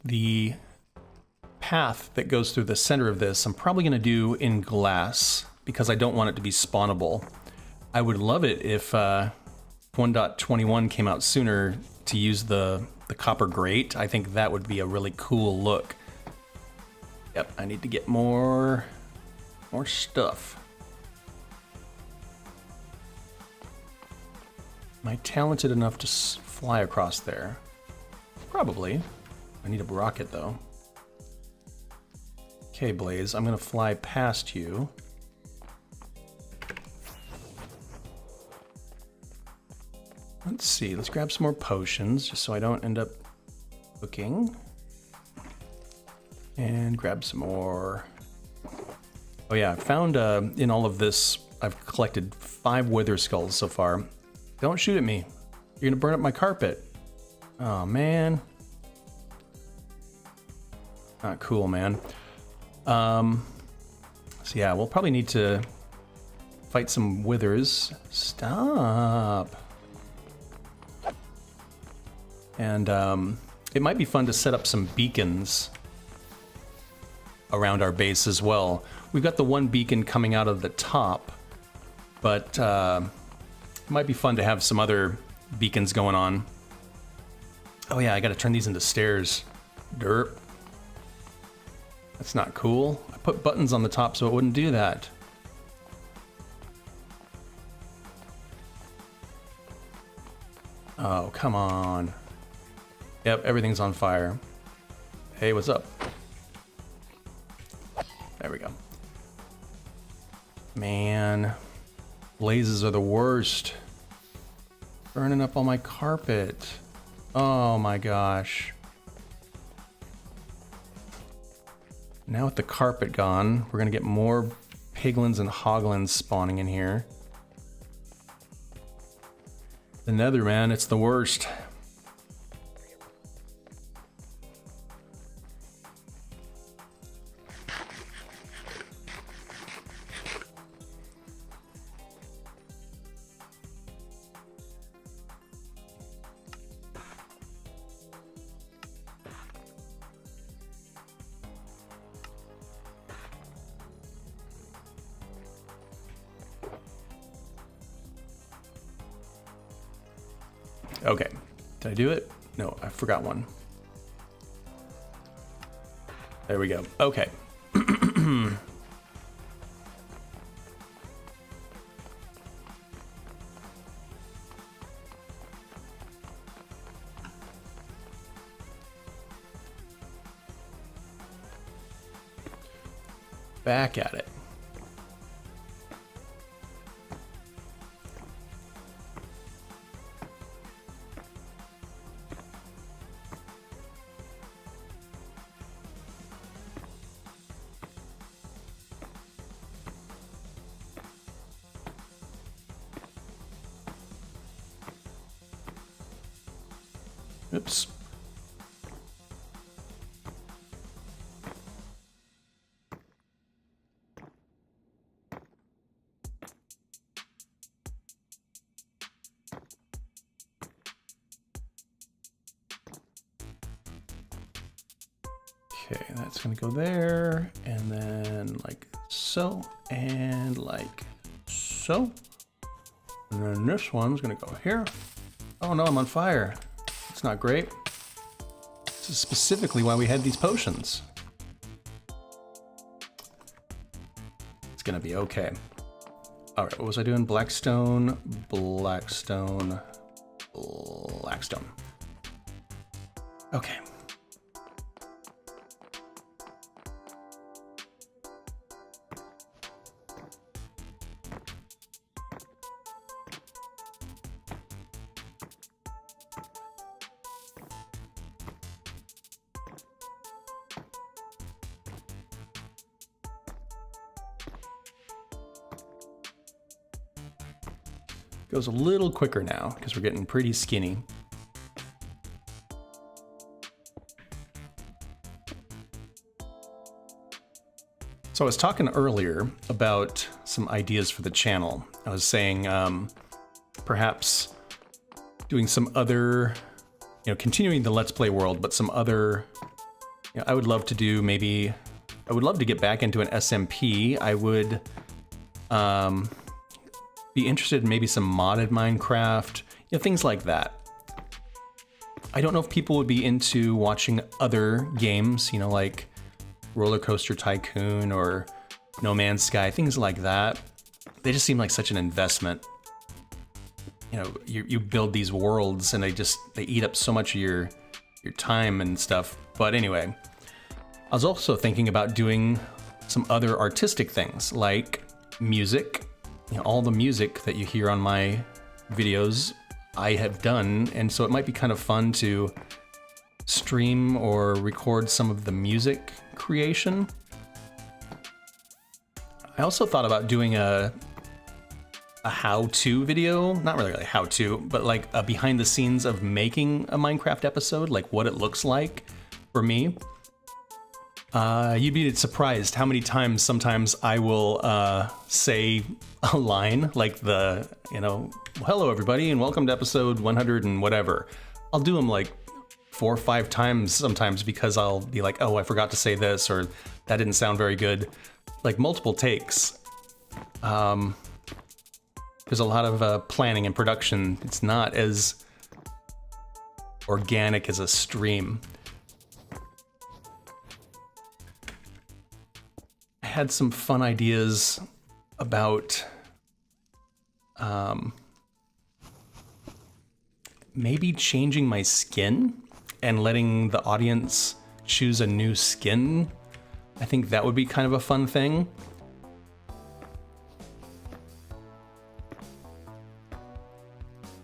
the path that goes through the center of this, I'm probably going to do in glass because I don't want it to be spawnable. I would love it if 1.21 came out sooner to use the copper grate. I think that would be a really cool look. Yep, I need to get more stuff. Am I talented enough to fly across there? Probably. I need a rocket though. Okay, Blaze, I'm gonna fly past you. Let's see, let's grab some more potions just so I don't end up cooking. And grab some more. Oh yeah, I found in all of this, I've collected 5 wither skulls so far. Don't shoot at me. You're gonna burn up my carpet. Oh man. Not cool, man. So yeah, we'll probably need to fight some withers. Stop. And it might be fun to set up some beacons around our base as well. We've got the one beacon coming out of the top, but it might be fun to have some other beacons going on. Oh yeah, I gotta turn these into stairs. Derp. That's not cool. I put buttons on the top so it wouldn't do that. Oh, come on. Yep, everything's on fire. Hey, what's up? There we go. Man, blazes are the worst. Burning up all my carpet. Oh my gosh. Now with the carpet gone, we're gonna get more piglins and hoglins spawning in here. The nether, man, it's the worst. Okay, did I do it? No, I forgot one. There we go. Okay. Back at it. Oops. Okay, that's gonna go there, and then like so, and like so. And then this one's gonna go here. Oh no, I'm on fire. It's not great. This is specifically why we had these potions. It's gonna be okay. All right, what was I doing? Blackstone, Blackstone, Blackstone. Okay. Goes a little quicker now because we're getting pretty skinny. So I was talking earlier about some ideas for the channel. I was saying perhaps doing some other, continuing the Let's Play world, but some other You know, I would love to do maybe, I would love to get back into an SMP. I would be interested in maybe some modded Minecraft, you know, things like that. I don't know if people would be into watching other games, you know, like Roller Coaster Tycoon or No Man's Sky, things like that. They just seem like such an investment. You know, you build these worlds and they eat up so much of your time and stuff. But anyway, I was also thinking about doing some other artistic things like music. You know, all the music that you hear on my videos I have done, and so it might be kind of fun to stream or record some of the music creation. I also thought about doing a how-to video, not really like how-to, but like a behind the scenes of making a Minecraft episode, like what it looks like for me. You'd be surprised how many times sometimes I will say a line like the, you know, hello everybody and welcome to episode 100 and whatever. I'll do them like 4 or 5 times sometimes because I'll be like, oh, I forgot to say this, or that didn't sound very good. Like multiple takes. There's a lot of planning and production. It's not as organic as a stream. I had some fun ideas about maybe changing my skin and letting the audience choose a new skin. I think that would be kind of a fun thing.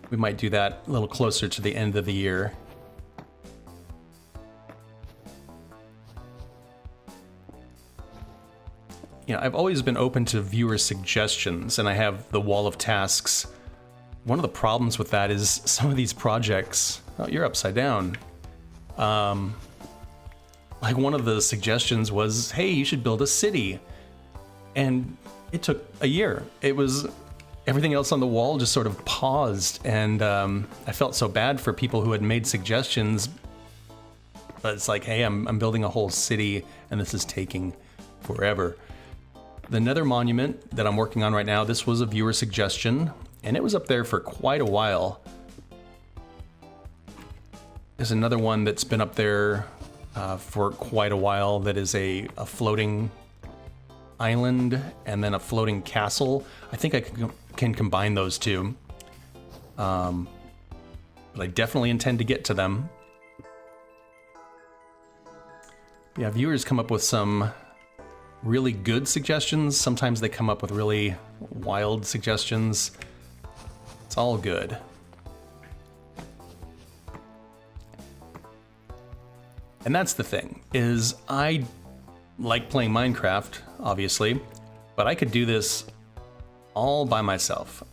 We might do that a little closer to the end of the year. You know, I've always been open to viewer suggestions, and I have the wall of tasks. One of the problems with that is some of these projects, oh, you're upside down. Like one of the suggestions was, hey, you should build a city. And it took a year. It was, everything else on the wall just sort of paused, and I felt so bad for people who had made suggestions. But it's like, hey, I'm building a whole city, and this is taking forever. The Nether Monument that I'm working on right now, this was a viewer suggestion, and it was up there for quite a while. There's another one that's been up there for quite a while that is a floating island and then a floating castle. I think I can combine those two. But I definitely intend to get to them. Yeah, viewers come up with some really good suggestions. Sometimes they come up with really wild suggestions. It's all good. And that's the thing, is I like playing Minecraft, obviously, but I could do this all by myself.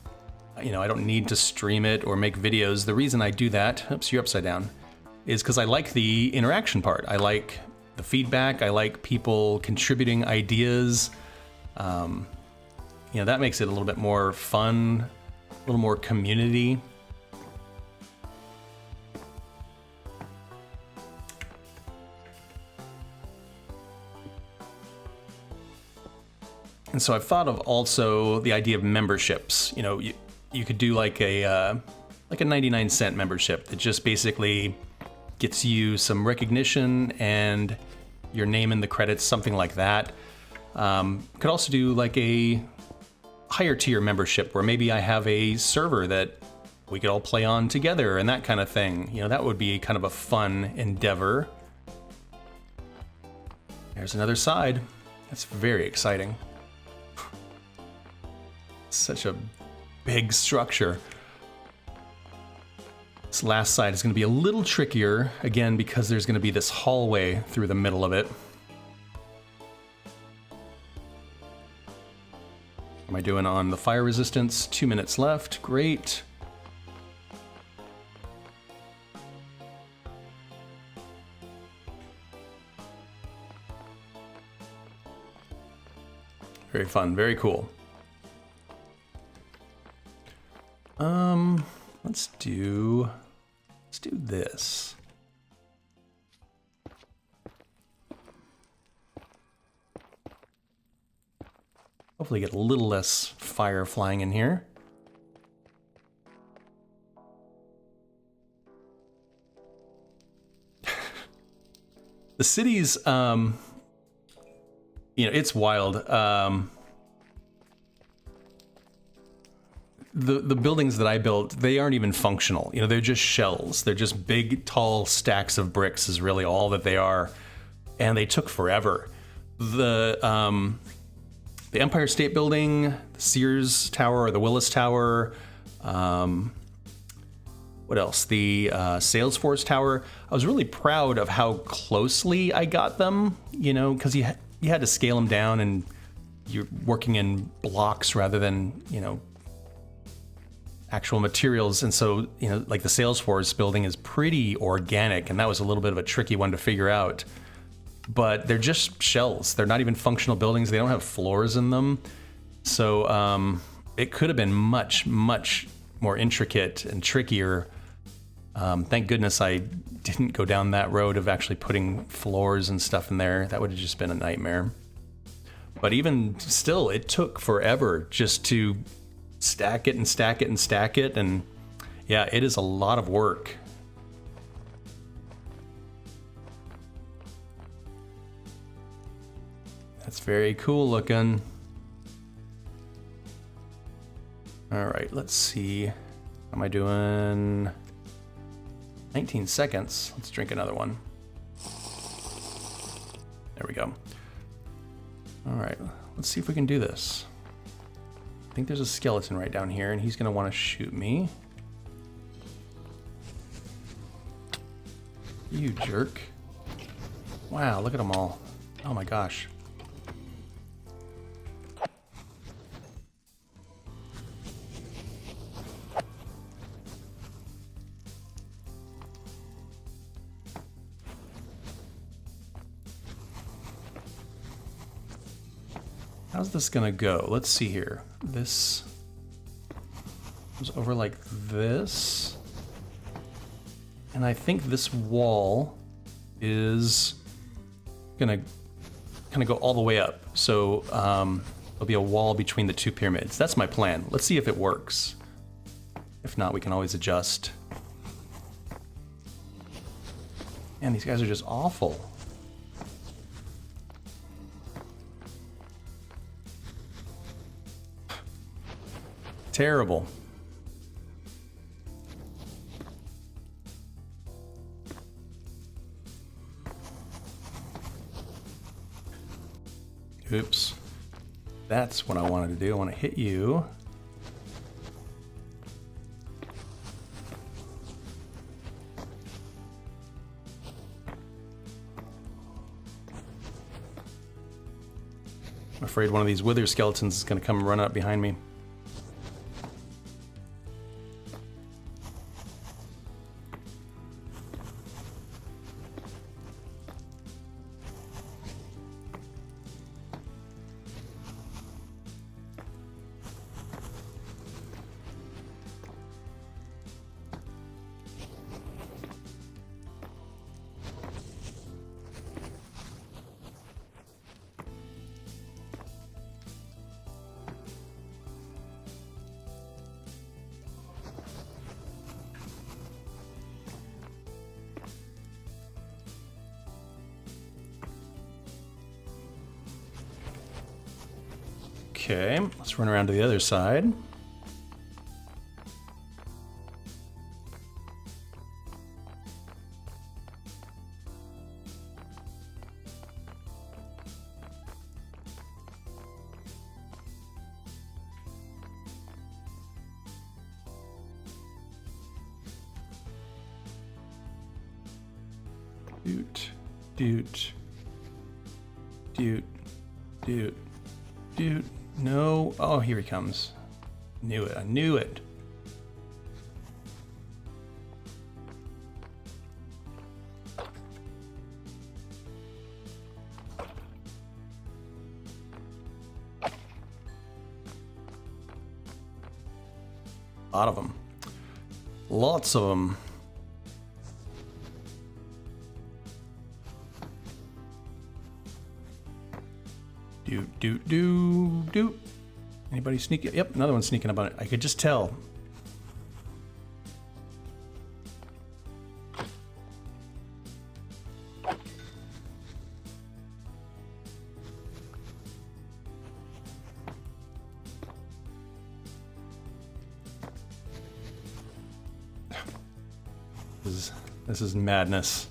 You know, I don't need to stream it or make videos. The reason I do that, oops, you're upside down, is because I like the interaction part. I like the feedback. I like people contributing ideas. You know, that makes it a little bit more fun, a little more community. And so I've thought of also the idea of memberships. You know, you could do like a 99-cent membership that just basically gets you some recognition and your name in the credits, something like that. Could also do like a higher tier membership where maybe I have a server that we could all play on together and that kind of thing. You know, that would be kind of a fun endeavor. There's another side. That's very exciting. Such a big structure. This last side is going to be a little trickier, again, because there's going to be this hallway through the middle of it. Am I doing on the fire resistance? 2 minutes left. Great. Very fun. Very cool. Let's do this. Hopefully get a little less fire flying in here. The city's, you know, it's wild. The buildings that I built, they aren't even functional. You know, they're just shells. They're just big, tall stacks of bricks is really all that they are. And they took forever. The Empire State Building, the Sears Tower, or the Willis Tower, what else? The Salesforce Tower. I was really proud of how closely I got them, you know, because you had to scale them down and you're working in blocks rather than, you know, actual materials. And so, you know, like the Salesforce building is pretty organic, and that was a little bit of a tricky one to figure out. But they're just shells. They're not even functional buildings. They don't have floors in them. So it could have been much, much more intricate and trickier. Thank goodness I didn't go down that road of actually putting floors and stuff in there. That would have just been a nightmare. But even still, it took forever just to stack it and stack it and stack it. And yeah, it is a lot of work. That's very cool looking. All right, let's see. How am I doing? 19 seconds. Let's drink another one. There we go. All right, let's see if we can do this. I think there's a skeleton right down here, and he's gonna want to shoot me. You jerk. Wow, look at them all. Oh my gosh. How's this gonna go? Let's see here. This goes over like this. And I think this wall is gonna kind of go all the way up. So there'll be a wall between the two pyramids. That's my plan. Let's see if it works. If not, we can always adjust. Man, these guys are just awful. Terrible. Oops. That's what I wanted to do. I want to hit you. I'm afraid one of these wither skeletons is going to come and run up behind me. Okay, let's run around to the other side. Doot, doot, doot, doot, doot. No. Oh, here he comes. Knew it. I knew it. A lot of them. Lots of them. Do. Anybody sneaking? Yep, another one sneaking up on it. I could just tell. This is madness.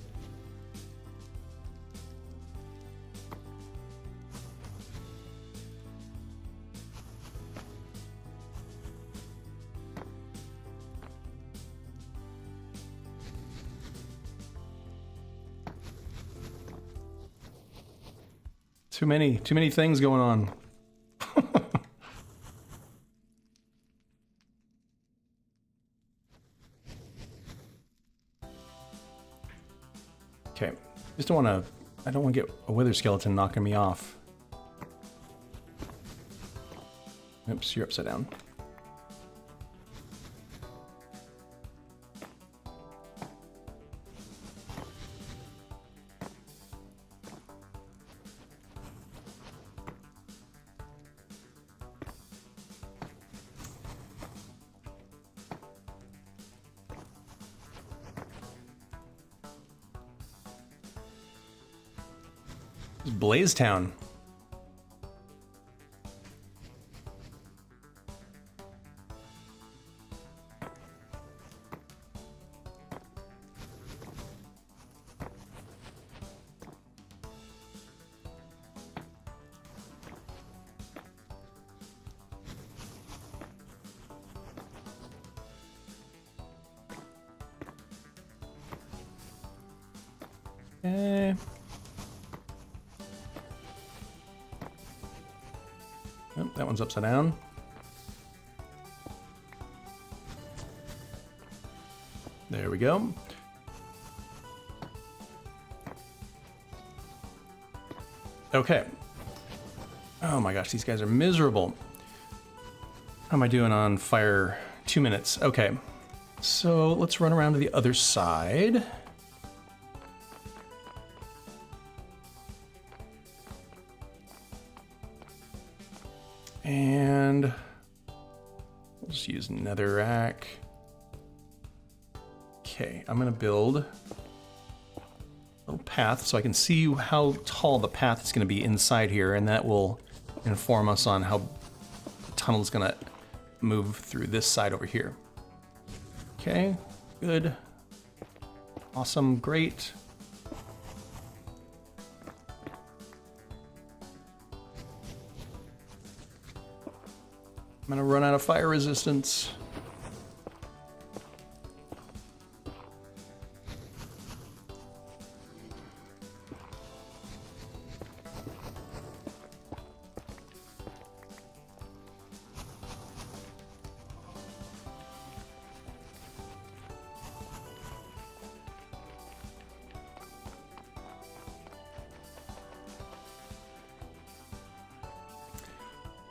Too many things going on. Okay, just don't want to. I don't want to get a wither skeleton knocking me off. Oops, you're upside down. Blaze Town. Okay. Oh, that one's upside down. There we go. Okay. Oh my gosh, these guys are miserable. How am I doing on fire? 2 minutes. Okay. So let's run around to the other side. And we'll just use netherrack. Okay, I'm gonna build a little path so I can see how tall the path is gonna be inside here, and that will inform us on how the tunnel is gonna move through this side over here. Okay, good. Awesome, great. I'm gonna run out of fire resistance.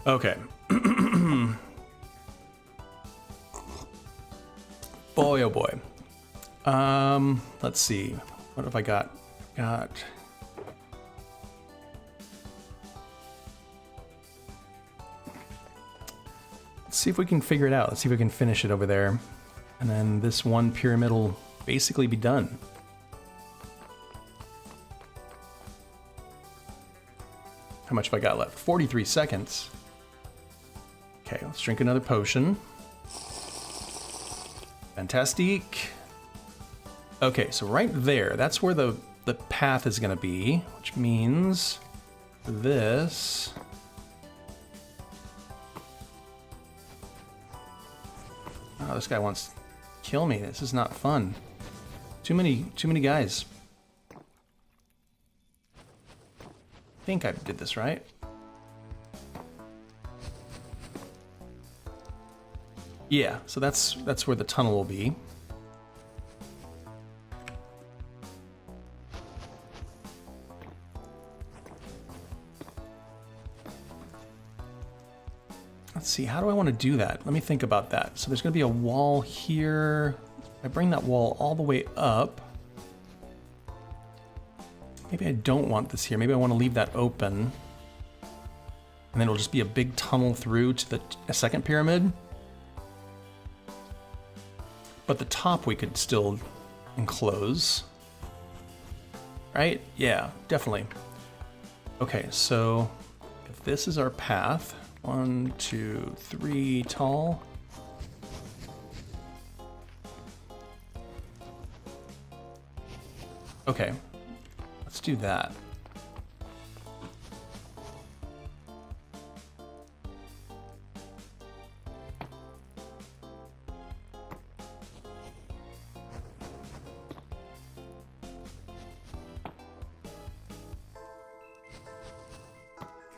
Okay. Boy, oh boy. Let's see. What have I got? Let's see if we can figure it out. Let's see if we can finish it over there. And then this one pyramid will basically be done. How much have I got left? 43 seconds. Okay, let's drink another potion. Fantastic. Okay, so right there, that's where the path is gonna be, which means this. Oh, this guy wants to kill me. This is not fun. Too many guys. I think I did this right. Yeah, so that's where the tunnel will be. Let's see, how do I want to do that? Let me think about that. So there's going to be a wall here. I bring that wall all the way up. Maybe I don't want this here. Maybe I want to leave that open. And then it'll just be a big tunnel through to the second pyramid. But the top we could still enclose. Right? Yeah, definitely. Okay, so if this is our path, 1, 2, 3 tall. Okay, let's do that.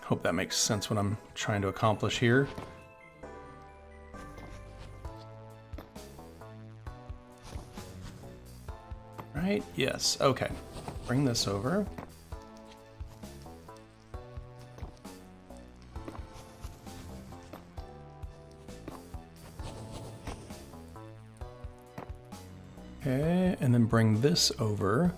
Hope that makes sense what I'm trying to accomplish here. Right? Yes. Okay. Bring this over. Okay, and then bring this over.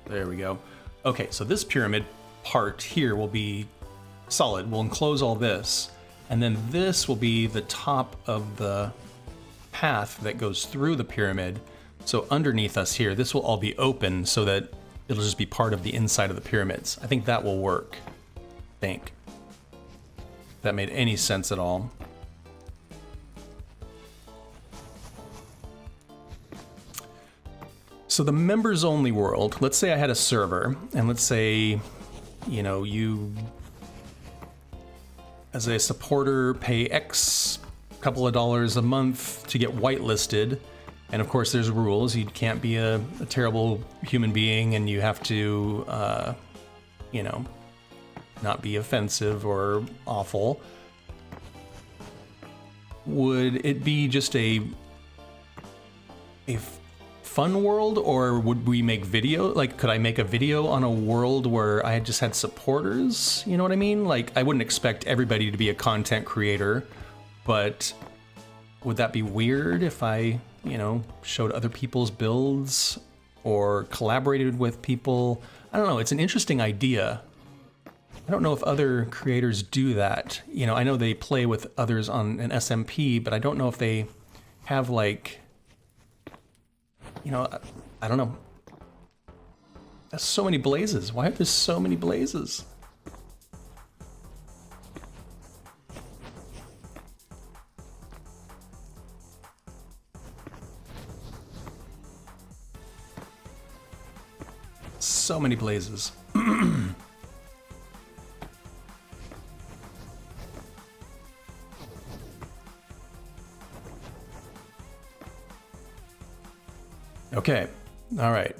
There we go. Okay, so this pyramid part here will be solid. We'll enclose all this, and then this will be the top of the path that goes through the pyramid. So underneath us here, this will all be open so that it'll just be part of the inside of the pyramids. I think that will work. I think. If that made any sense at all. So the members only world, let's say I had a server, and let's say, you know, you as a supporter pay X couple of dollars a month to get whitelisted. And of course there's rules. You can't be a terrible human being, and you have to, you know, not be offensive or awful. Would it be just a fun world, or would we make video? Like, could I make a video on a world where I just had supporters? You know what I mean? Like, I wouldn't expect everybody to be a content creator, but would that be weird if I, you know, showed other people's builds or collaborated with people? I don't know. It's an interesting idea. I don't know if other creators do that. You know, I know they play with others on an SMP, but I don't know if they have, like, you know, I don't know. That's so many blazes. Why are there so many blazes? So many blazes. Okay, all right.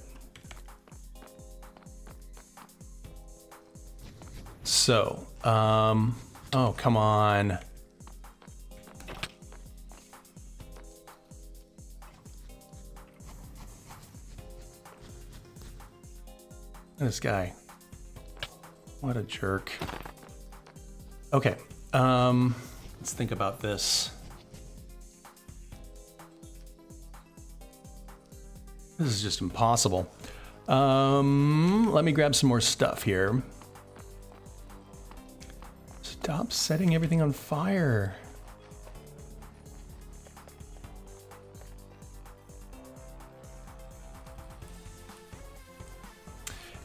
So, oh, come on. This guy. What a jerk. Okay, let's think about this. This is just impossible. Let me grab some more stuff here. Stop setting everything on fire.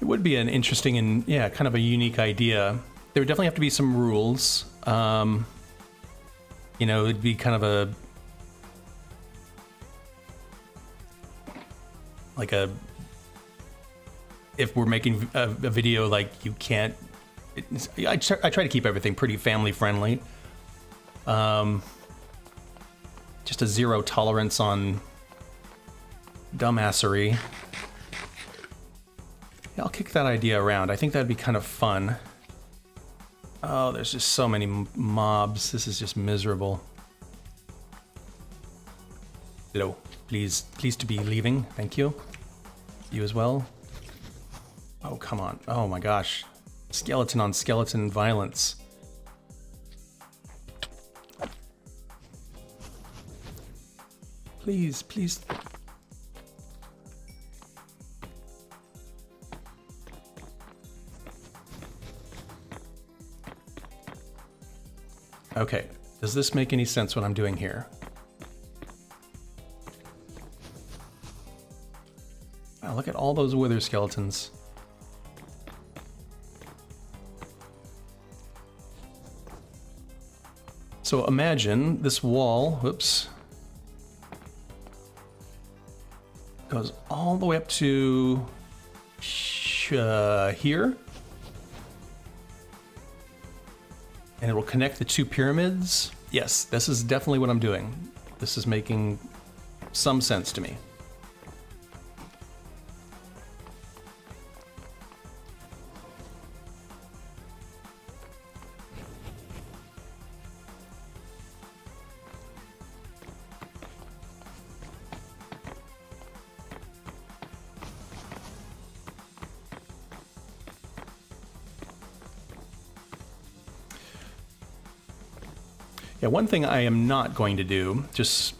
It would be an interesting and, yeah, kind of a unique idea. There would definitely have to be some rules. You know, it'd be kind of a... like a... if we're making a video, like, you can't... I try to keep everything pretty family friendly. Just a zero tolerance on dumbassery. Yeah, I'll kick that idea around. I think that'd be kind of fun. Oh, there's just so many mobs. This is just miserable. Hello, please to be leaving. Thank you. You as well. Oh, come on. Oh my gosh. Skeleton on skeleton violence. Please, please. Okay, does this make any sense what I'm doing here? Wow, look at all those wither skeletons. So imagine this wall, whoops, goes all the way up to here. And it will connect the two pyramids. Yes, this is definitely what I'm doing. This is making some sense to me. Yeah, one thing I am not going to do, just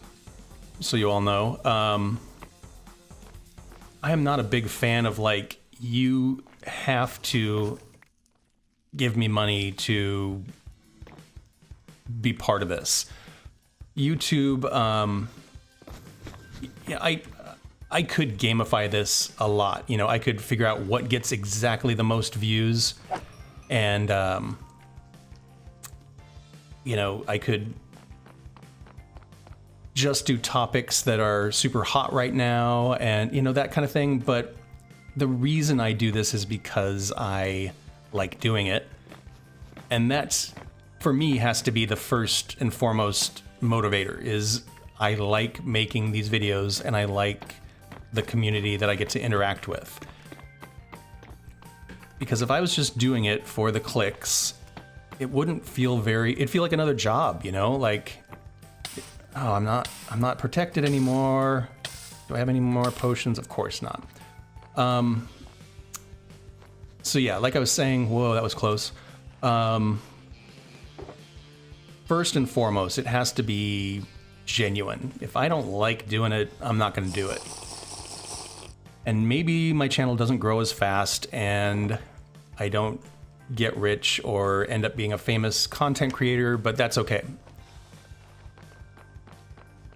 so you all know, I am not a big fan of like, you have to give me money to be part of this. YouTube, yeah, I could gamify this a lot. You know, I could figure out what gets exactly the most views, and you know, I could just do topics that are super hot right now and, you know, that kind of thing. But the reason I do this is because I like doing it. And that's, for me, has to be the first and foremost motivator, is I like making these videos and I like the community that I get to interact with. Because if I was just doing it for the clicks, it wouldn't feel very, it'd feel like another job, you know, like, oh, I'm not protected anymore. Do I have any more potions? Of course not. So yeah, like I was saying, whoa, that was close. First and foremost, it has to be genuine. If I don't like doing it, I'm not going to do it. And maybe my channel doesn't grow as fast and I don't get rich or end up being a famous content creator, but that's okay.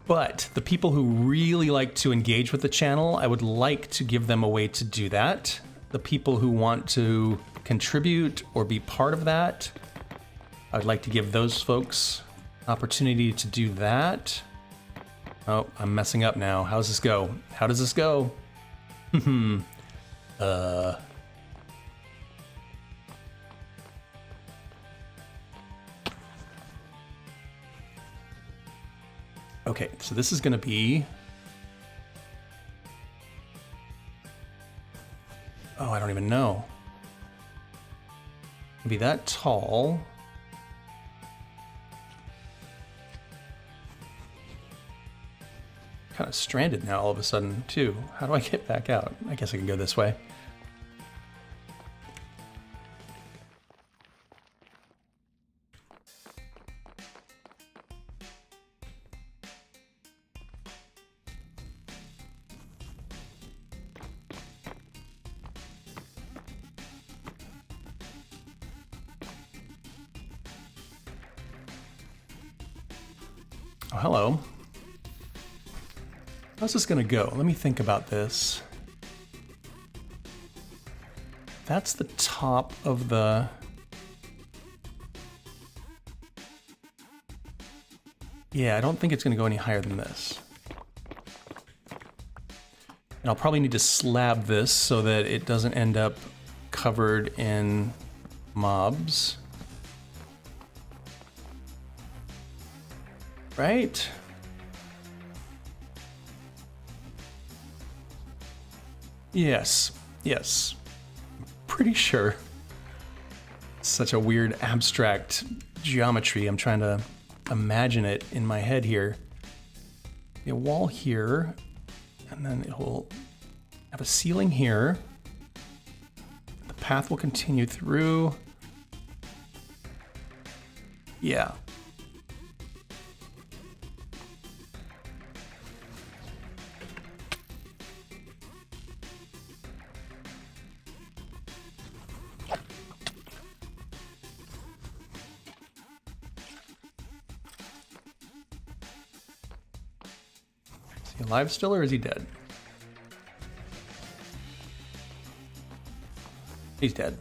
But the people who really like to engage with the channel, I would like to give them a way to do that. The people who want to contribute or be part of that, I would like to give those folks opportunity to do that. Oh, I'm messing up now. How does this go? How does this go? Okay, so this is going to be... Oh, I don't even know. It'll be that tall. Kind of stranded now all of a sudden, too. How do I get back out? I guess I can go this way. Oh, hello. How's this gonna go? Let me think about this. That's the top of the... Yeah, I don't think it's gonna go any higher than this. And I'll probably need to slab this so that it doesn't end up covered in mobs. Right? Yes, yes. Pretty sure. Such a weird abstract geometry. I'm trying to imagine it in my head here. A wall here, and then it will have a ceiling here. The path will continue through. Yeah. he alive still, or is he dead? He's dead.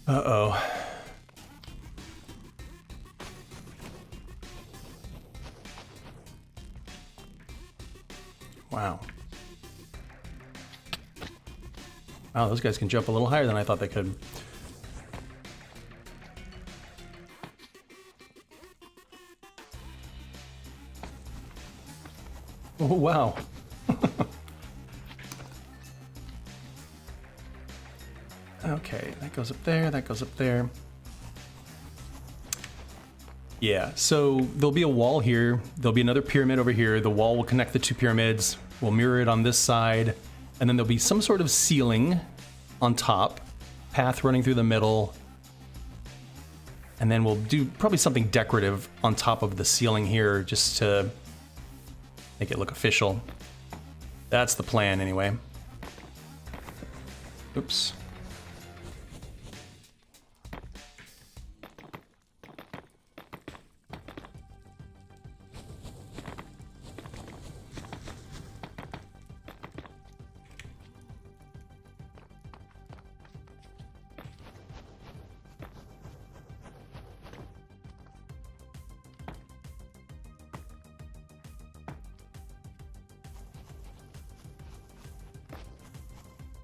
Uh-oh. Wow. Wow, those guys can jump a little higher than I thought they could. Oh, wow. Okay, that goes up there, that goes up there. Yeah, so there'll be a wall here. There'll be another pyramid over here. The wall will connect the two pyramids. We'll mirror it on this side. And then there'll be some sort of ceiling on top, path running through the middle. And then we'll do probably something decorative on top of the ceiling here just to make it look official. That's the plan anyway. Oops.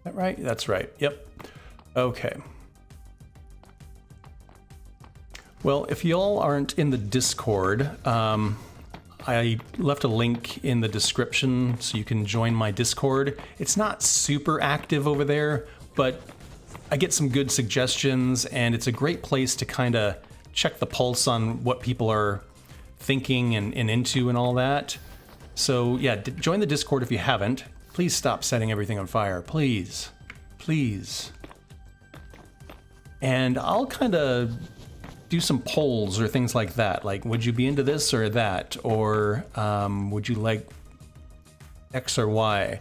That right? That's right. Yep. Okay. Well, if y'all aren't in the Discord, I left a link in the description so you can join my Discord. It's not super active over there, but I get some good suggestions, and it's a great place to kind of check the pulse on what people are thinking and into and all that. So yeah, join the Discord if you haven't. Please stop setting everything on fire. Please. Please. And I'll kind of do some polls or things like that. Like, would you be into this or that? Or would you like X or Y?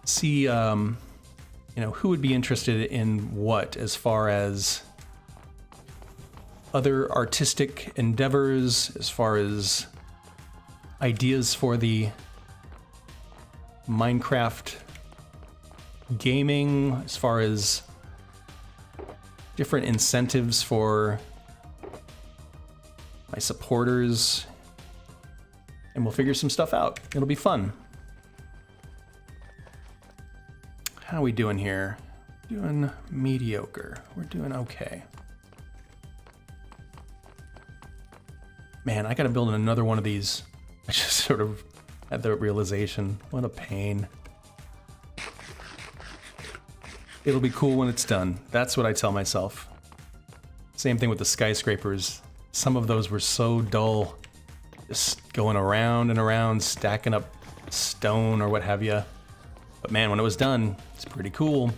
See, you know, who would be interested in what as far as other artistic endeavors, as far as ideas for the Minecraft gaming, as far as different incentives for my supporters, and we'll figure some stuff out. It'll be fun. How are we doing here? Doing mediocre. We're doing okay. Man, I gotta build another one of these. I just sort of had the realization. What a pain. It'll be cool when it's done. That's what I tell myself. Same thing with the skyscrapers. Some of those were so dull. Just going around and around, stacking up stone or what have you. But man, when it was done, it's pretty cool.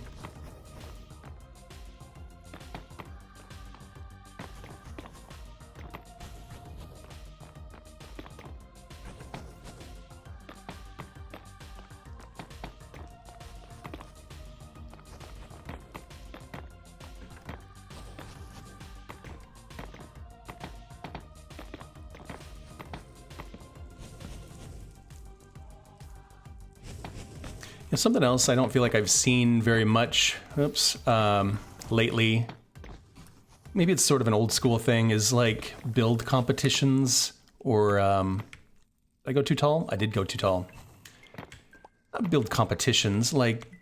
And something else I don't feel like I've seen very much, lately, maybe it's sort of an old school thing, is like build competitions or, did I go too tall? I did go too tall. Not build competitions, like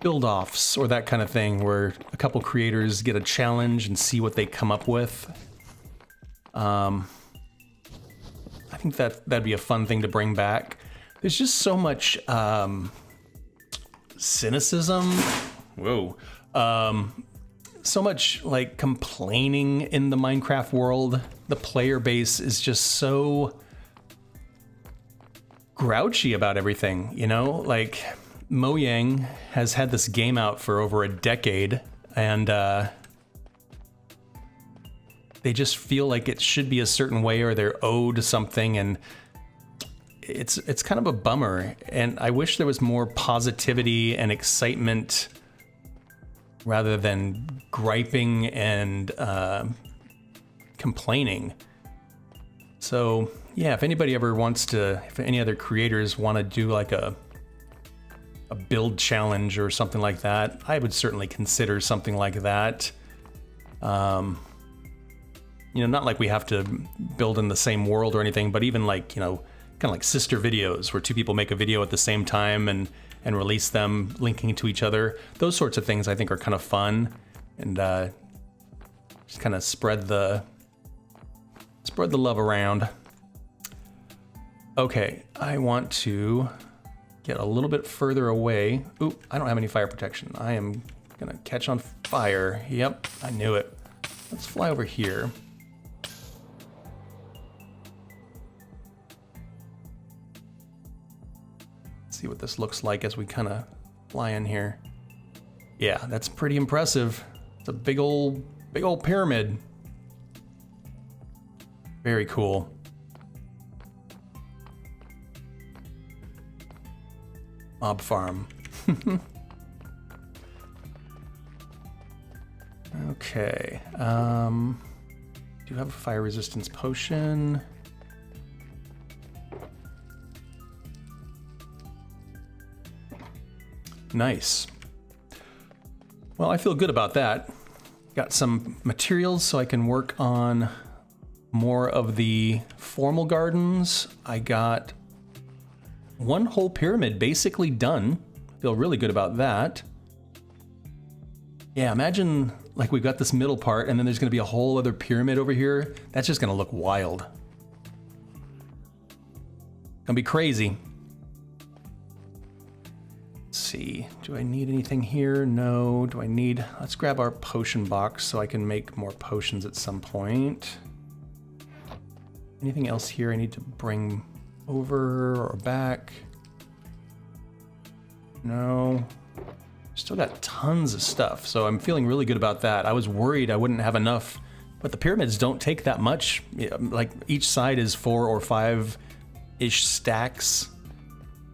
build-offs or that kind of thing where a couple creators get a challenge and see what they come up with. I think that'd be a fun thing to bring back. There's just so much cynicism. Whoa. So much like complaining in the Minecraft world. The player base is just so grouchy about everything, you know? Like, Mojang has had this game out for over a decade, and they just feel like it should be a certain way or they're owed something, and it's kind of a bummer. And I wish there was more positivity and excitement rather than griping and complaining. So yeah, if anybody ever wants to, if any other creators want to do like a build challenge or something like that, I would certainly consider something like that. You know, not like we have to build in the same world or anything, but even like, you know, kind of like sister videos where two people make a video at the same time and release them linking to each other. Those sorts of things I think are kind of fun, and just kind of spread the love around. Okay, I want to get a little bit further away. Oop, I don't have any fire protection. I am gonna catch on fire. Yep, I knew it. Let's fly over here. See what this looks like as we kind of fly in here. Yeah, that's pretty impressive. It's a big old pyramid. Very cool. Mob farm. Okay. Do you have a fire resistance potion? Nice. Well, I feel good about that. Got some materials so I can work on more of the formal gardens. I got one whole pyramid basically done. Feel really good about that. Yeah, imagine like we've got this middle part and then there's gonna be a whole other pyramid over here. That's just gonna look wild. Gonna be crazy. Let's see, do I need anything here? No, do I need, let's grab our potion box so I can make more potions at some point. Anything else here I need to bring over or back? No. Still got tons of stuff, so I'm feeling really good about that. I was worried I wouldn't have enough, but the pyramids don't take that much. Like each side is 4 or 5-ish stacks,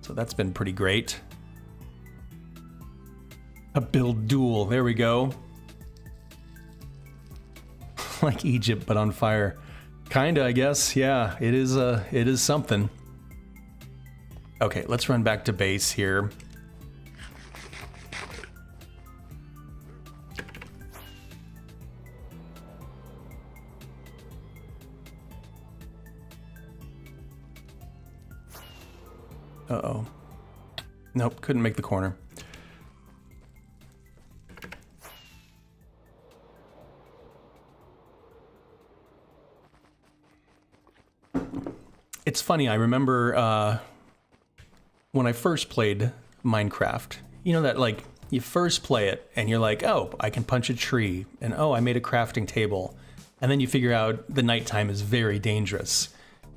so that's been pretty great. A build duel, there we go. Like Egypt, but on fire. Kinda, I guess. Yeah, it is something. Okay, let's run back to base here. Uh-oh. Nope, couldn't make the corner. It's funny, I remember when I first played Minecraft, you know that like you first play it and you're like, oh, I can punch a tree, and oh, I made a crafting table. And then you figure out the nighttime is very dangerous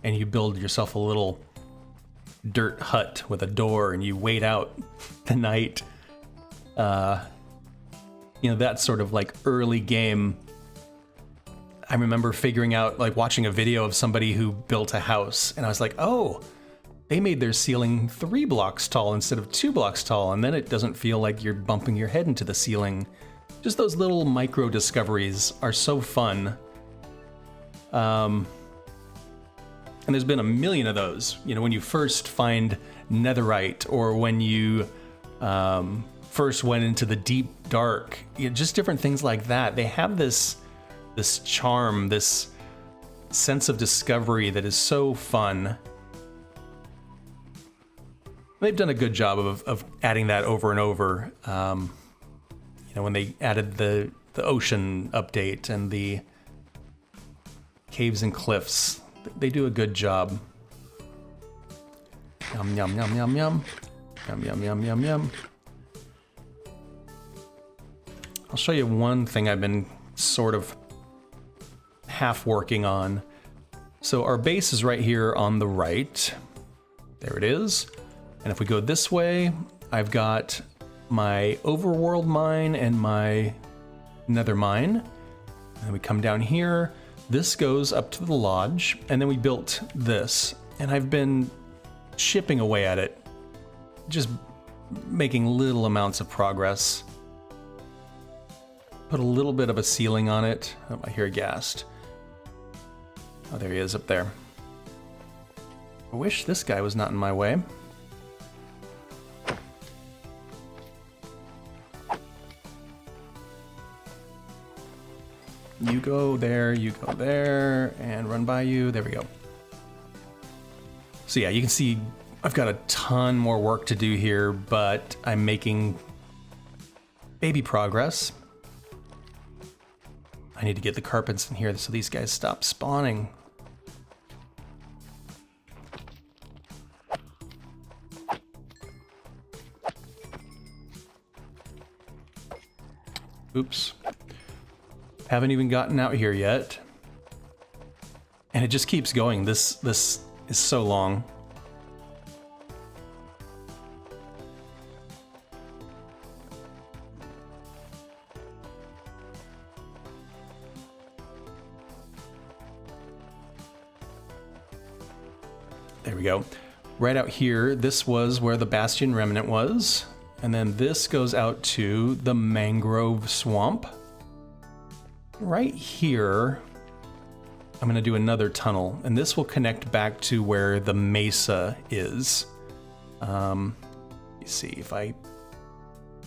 and you build yourself a little dirt hut with a door and you wait out the night. You know, that sort of like early game. I remember figuring out, like watching a video of somebody who built a house, and I was like, oh, they made their ceiling 3 blocks tall instead of 2 blocks tall, and then it doesn't feel like you're bumping your head into the ceiling. Just those little micro discoveries are so fun. And there's been a million of those. You know, when you first find netherite, or when you first went into the deep dark, you know, just different things like that. They have this charm, this sense of discovery that is so fun. They've done a good job of adding that over and over. You know, when they added the ocean update and the caves and cliffs, they do a good job. Yum, yum, yum, yum, yum. Yum, yum, yum, yum, yum. I'll show you one thing I've been sort of half working on. So our base is right here on the right. There it is. And if we go this way, I've got my overworld mine and my nether mine. And we come down here. This goes up to the lodge, and then we built this. And I've been chipping away at it, just making little amounts of progress. Put a little bit of a ceiling on it. Oh, I hear a ghast. Oh, there he is up there. I wish this guy was not in my way. You go there, and run by you. There we go. So yeah, you can see I've got a ton more work to do here, but I'm making baby progress. I need to get the carpets in here so these guys stop spawning. Oops. Haven't even gotten out here yet. And it just keeps going. This is so long. There we go. Right out here, this was where the Bastion Remnant was. And then this goes out to the mangrove swamp. Right here, I'm going to do another tunnel, and this will connect back to where the mesa is. Let me see if I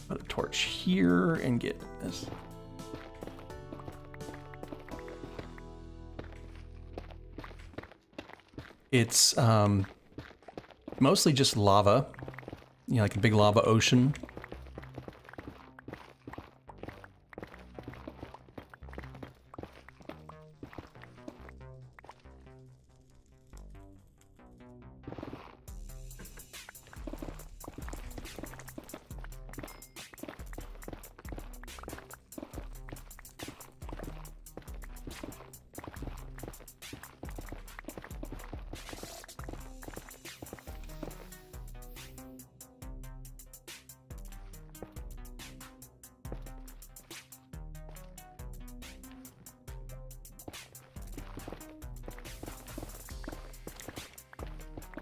put a torch here and get this. It's mostly just lava, you know, like a big lava ocean.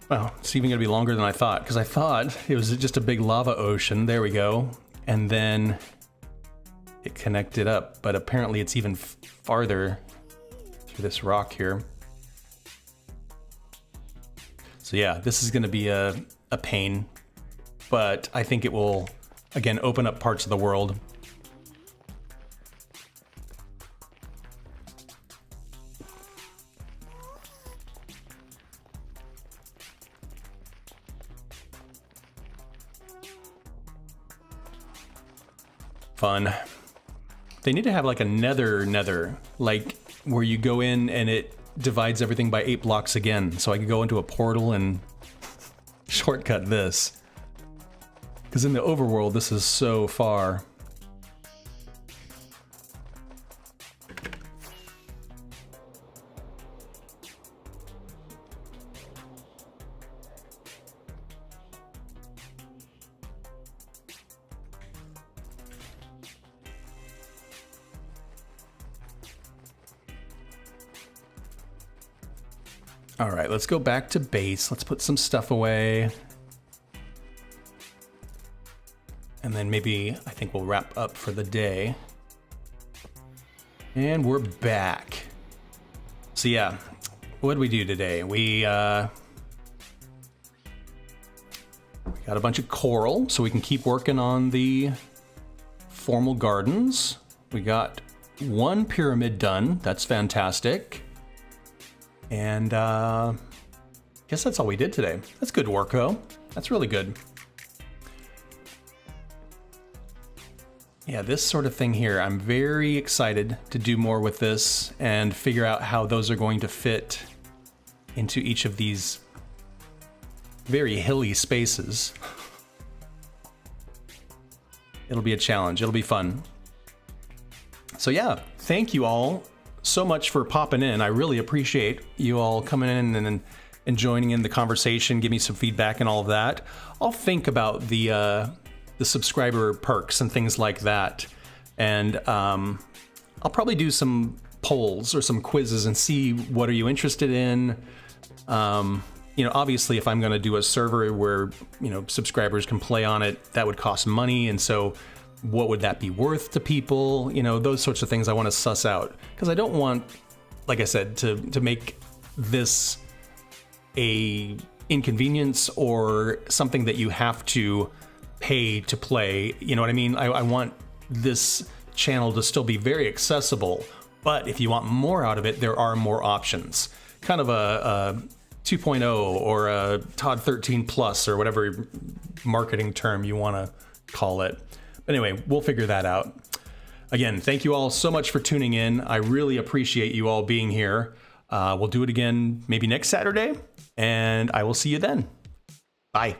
Well, it's even going to be longer than I thought, because I thought it was just a big lava ocean. There we go. And then it connected up, but apparently it's even farther through this rock here. So yeah, this is going to be a pain, but I think it will, again, open up parts of the world. Fun. They need to have like a nether, like where you go in and it divides everything by 8 blocks again, so I could go into a portal and shortcut this. Because in the overworld, this is so far. All right, let's go back to base. Let's put some stuff away. And then maybe, I think we'll wrap up for the day. And we're back. So yeah, what did we do today? We got a bunch of coral, so we can keep working on the formal gardens. We got 1 pyramid done. That's fantastic. And I guess that's all we did today. That's good work, though. That's really good. Yeah, this sort of thing here, I'm very excited to do more with this and figure out how those are going to fit into each of these very hilly spaces. It'll be a challenge. It'll be fun. So yeah, thank you all so much for popping in. I really appreciate you all coming in and and joining in the conversation, give me some feedback and all of that. I'll think about the subscriber perks and things like that. And I'll probably do some polls or some quizzes and see what are you interested in. You know, obviously if I'm going to do a server where, you know, subscribers can play on it, that would cost money. And so what would that be worth to people? You know, those sorts of things I want to suss out, because I don't want, like I said, to make this a inconvenience or something that you have to pay to play. You know what I mean? I want this channel to still be very accessible, but if you want more out of it, there are more options. Kind of a 2.0 or a Todd13 plus or whatever marketing term you want to call it. But anyway, we'll figure that out. Again, thank you all so much for tuning in. I really appreciate you all being here. We'll do it again maybe next Saturday, and I will see you then. Bye.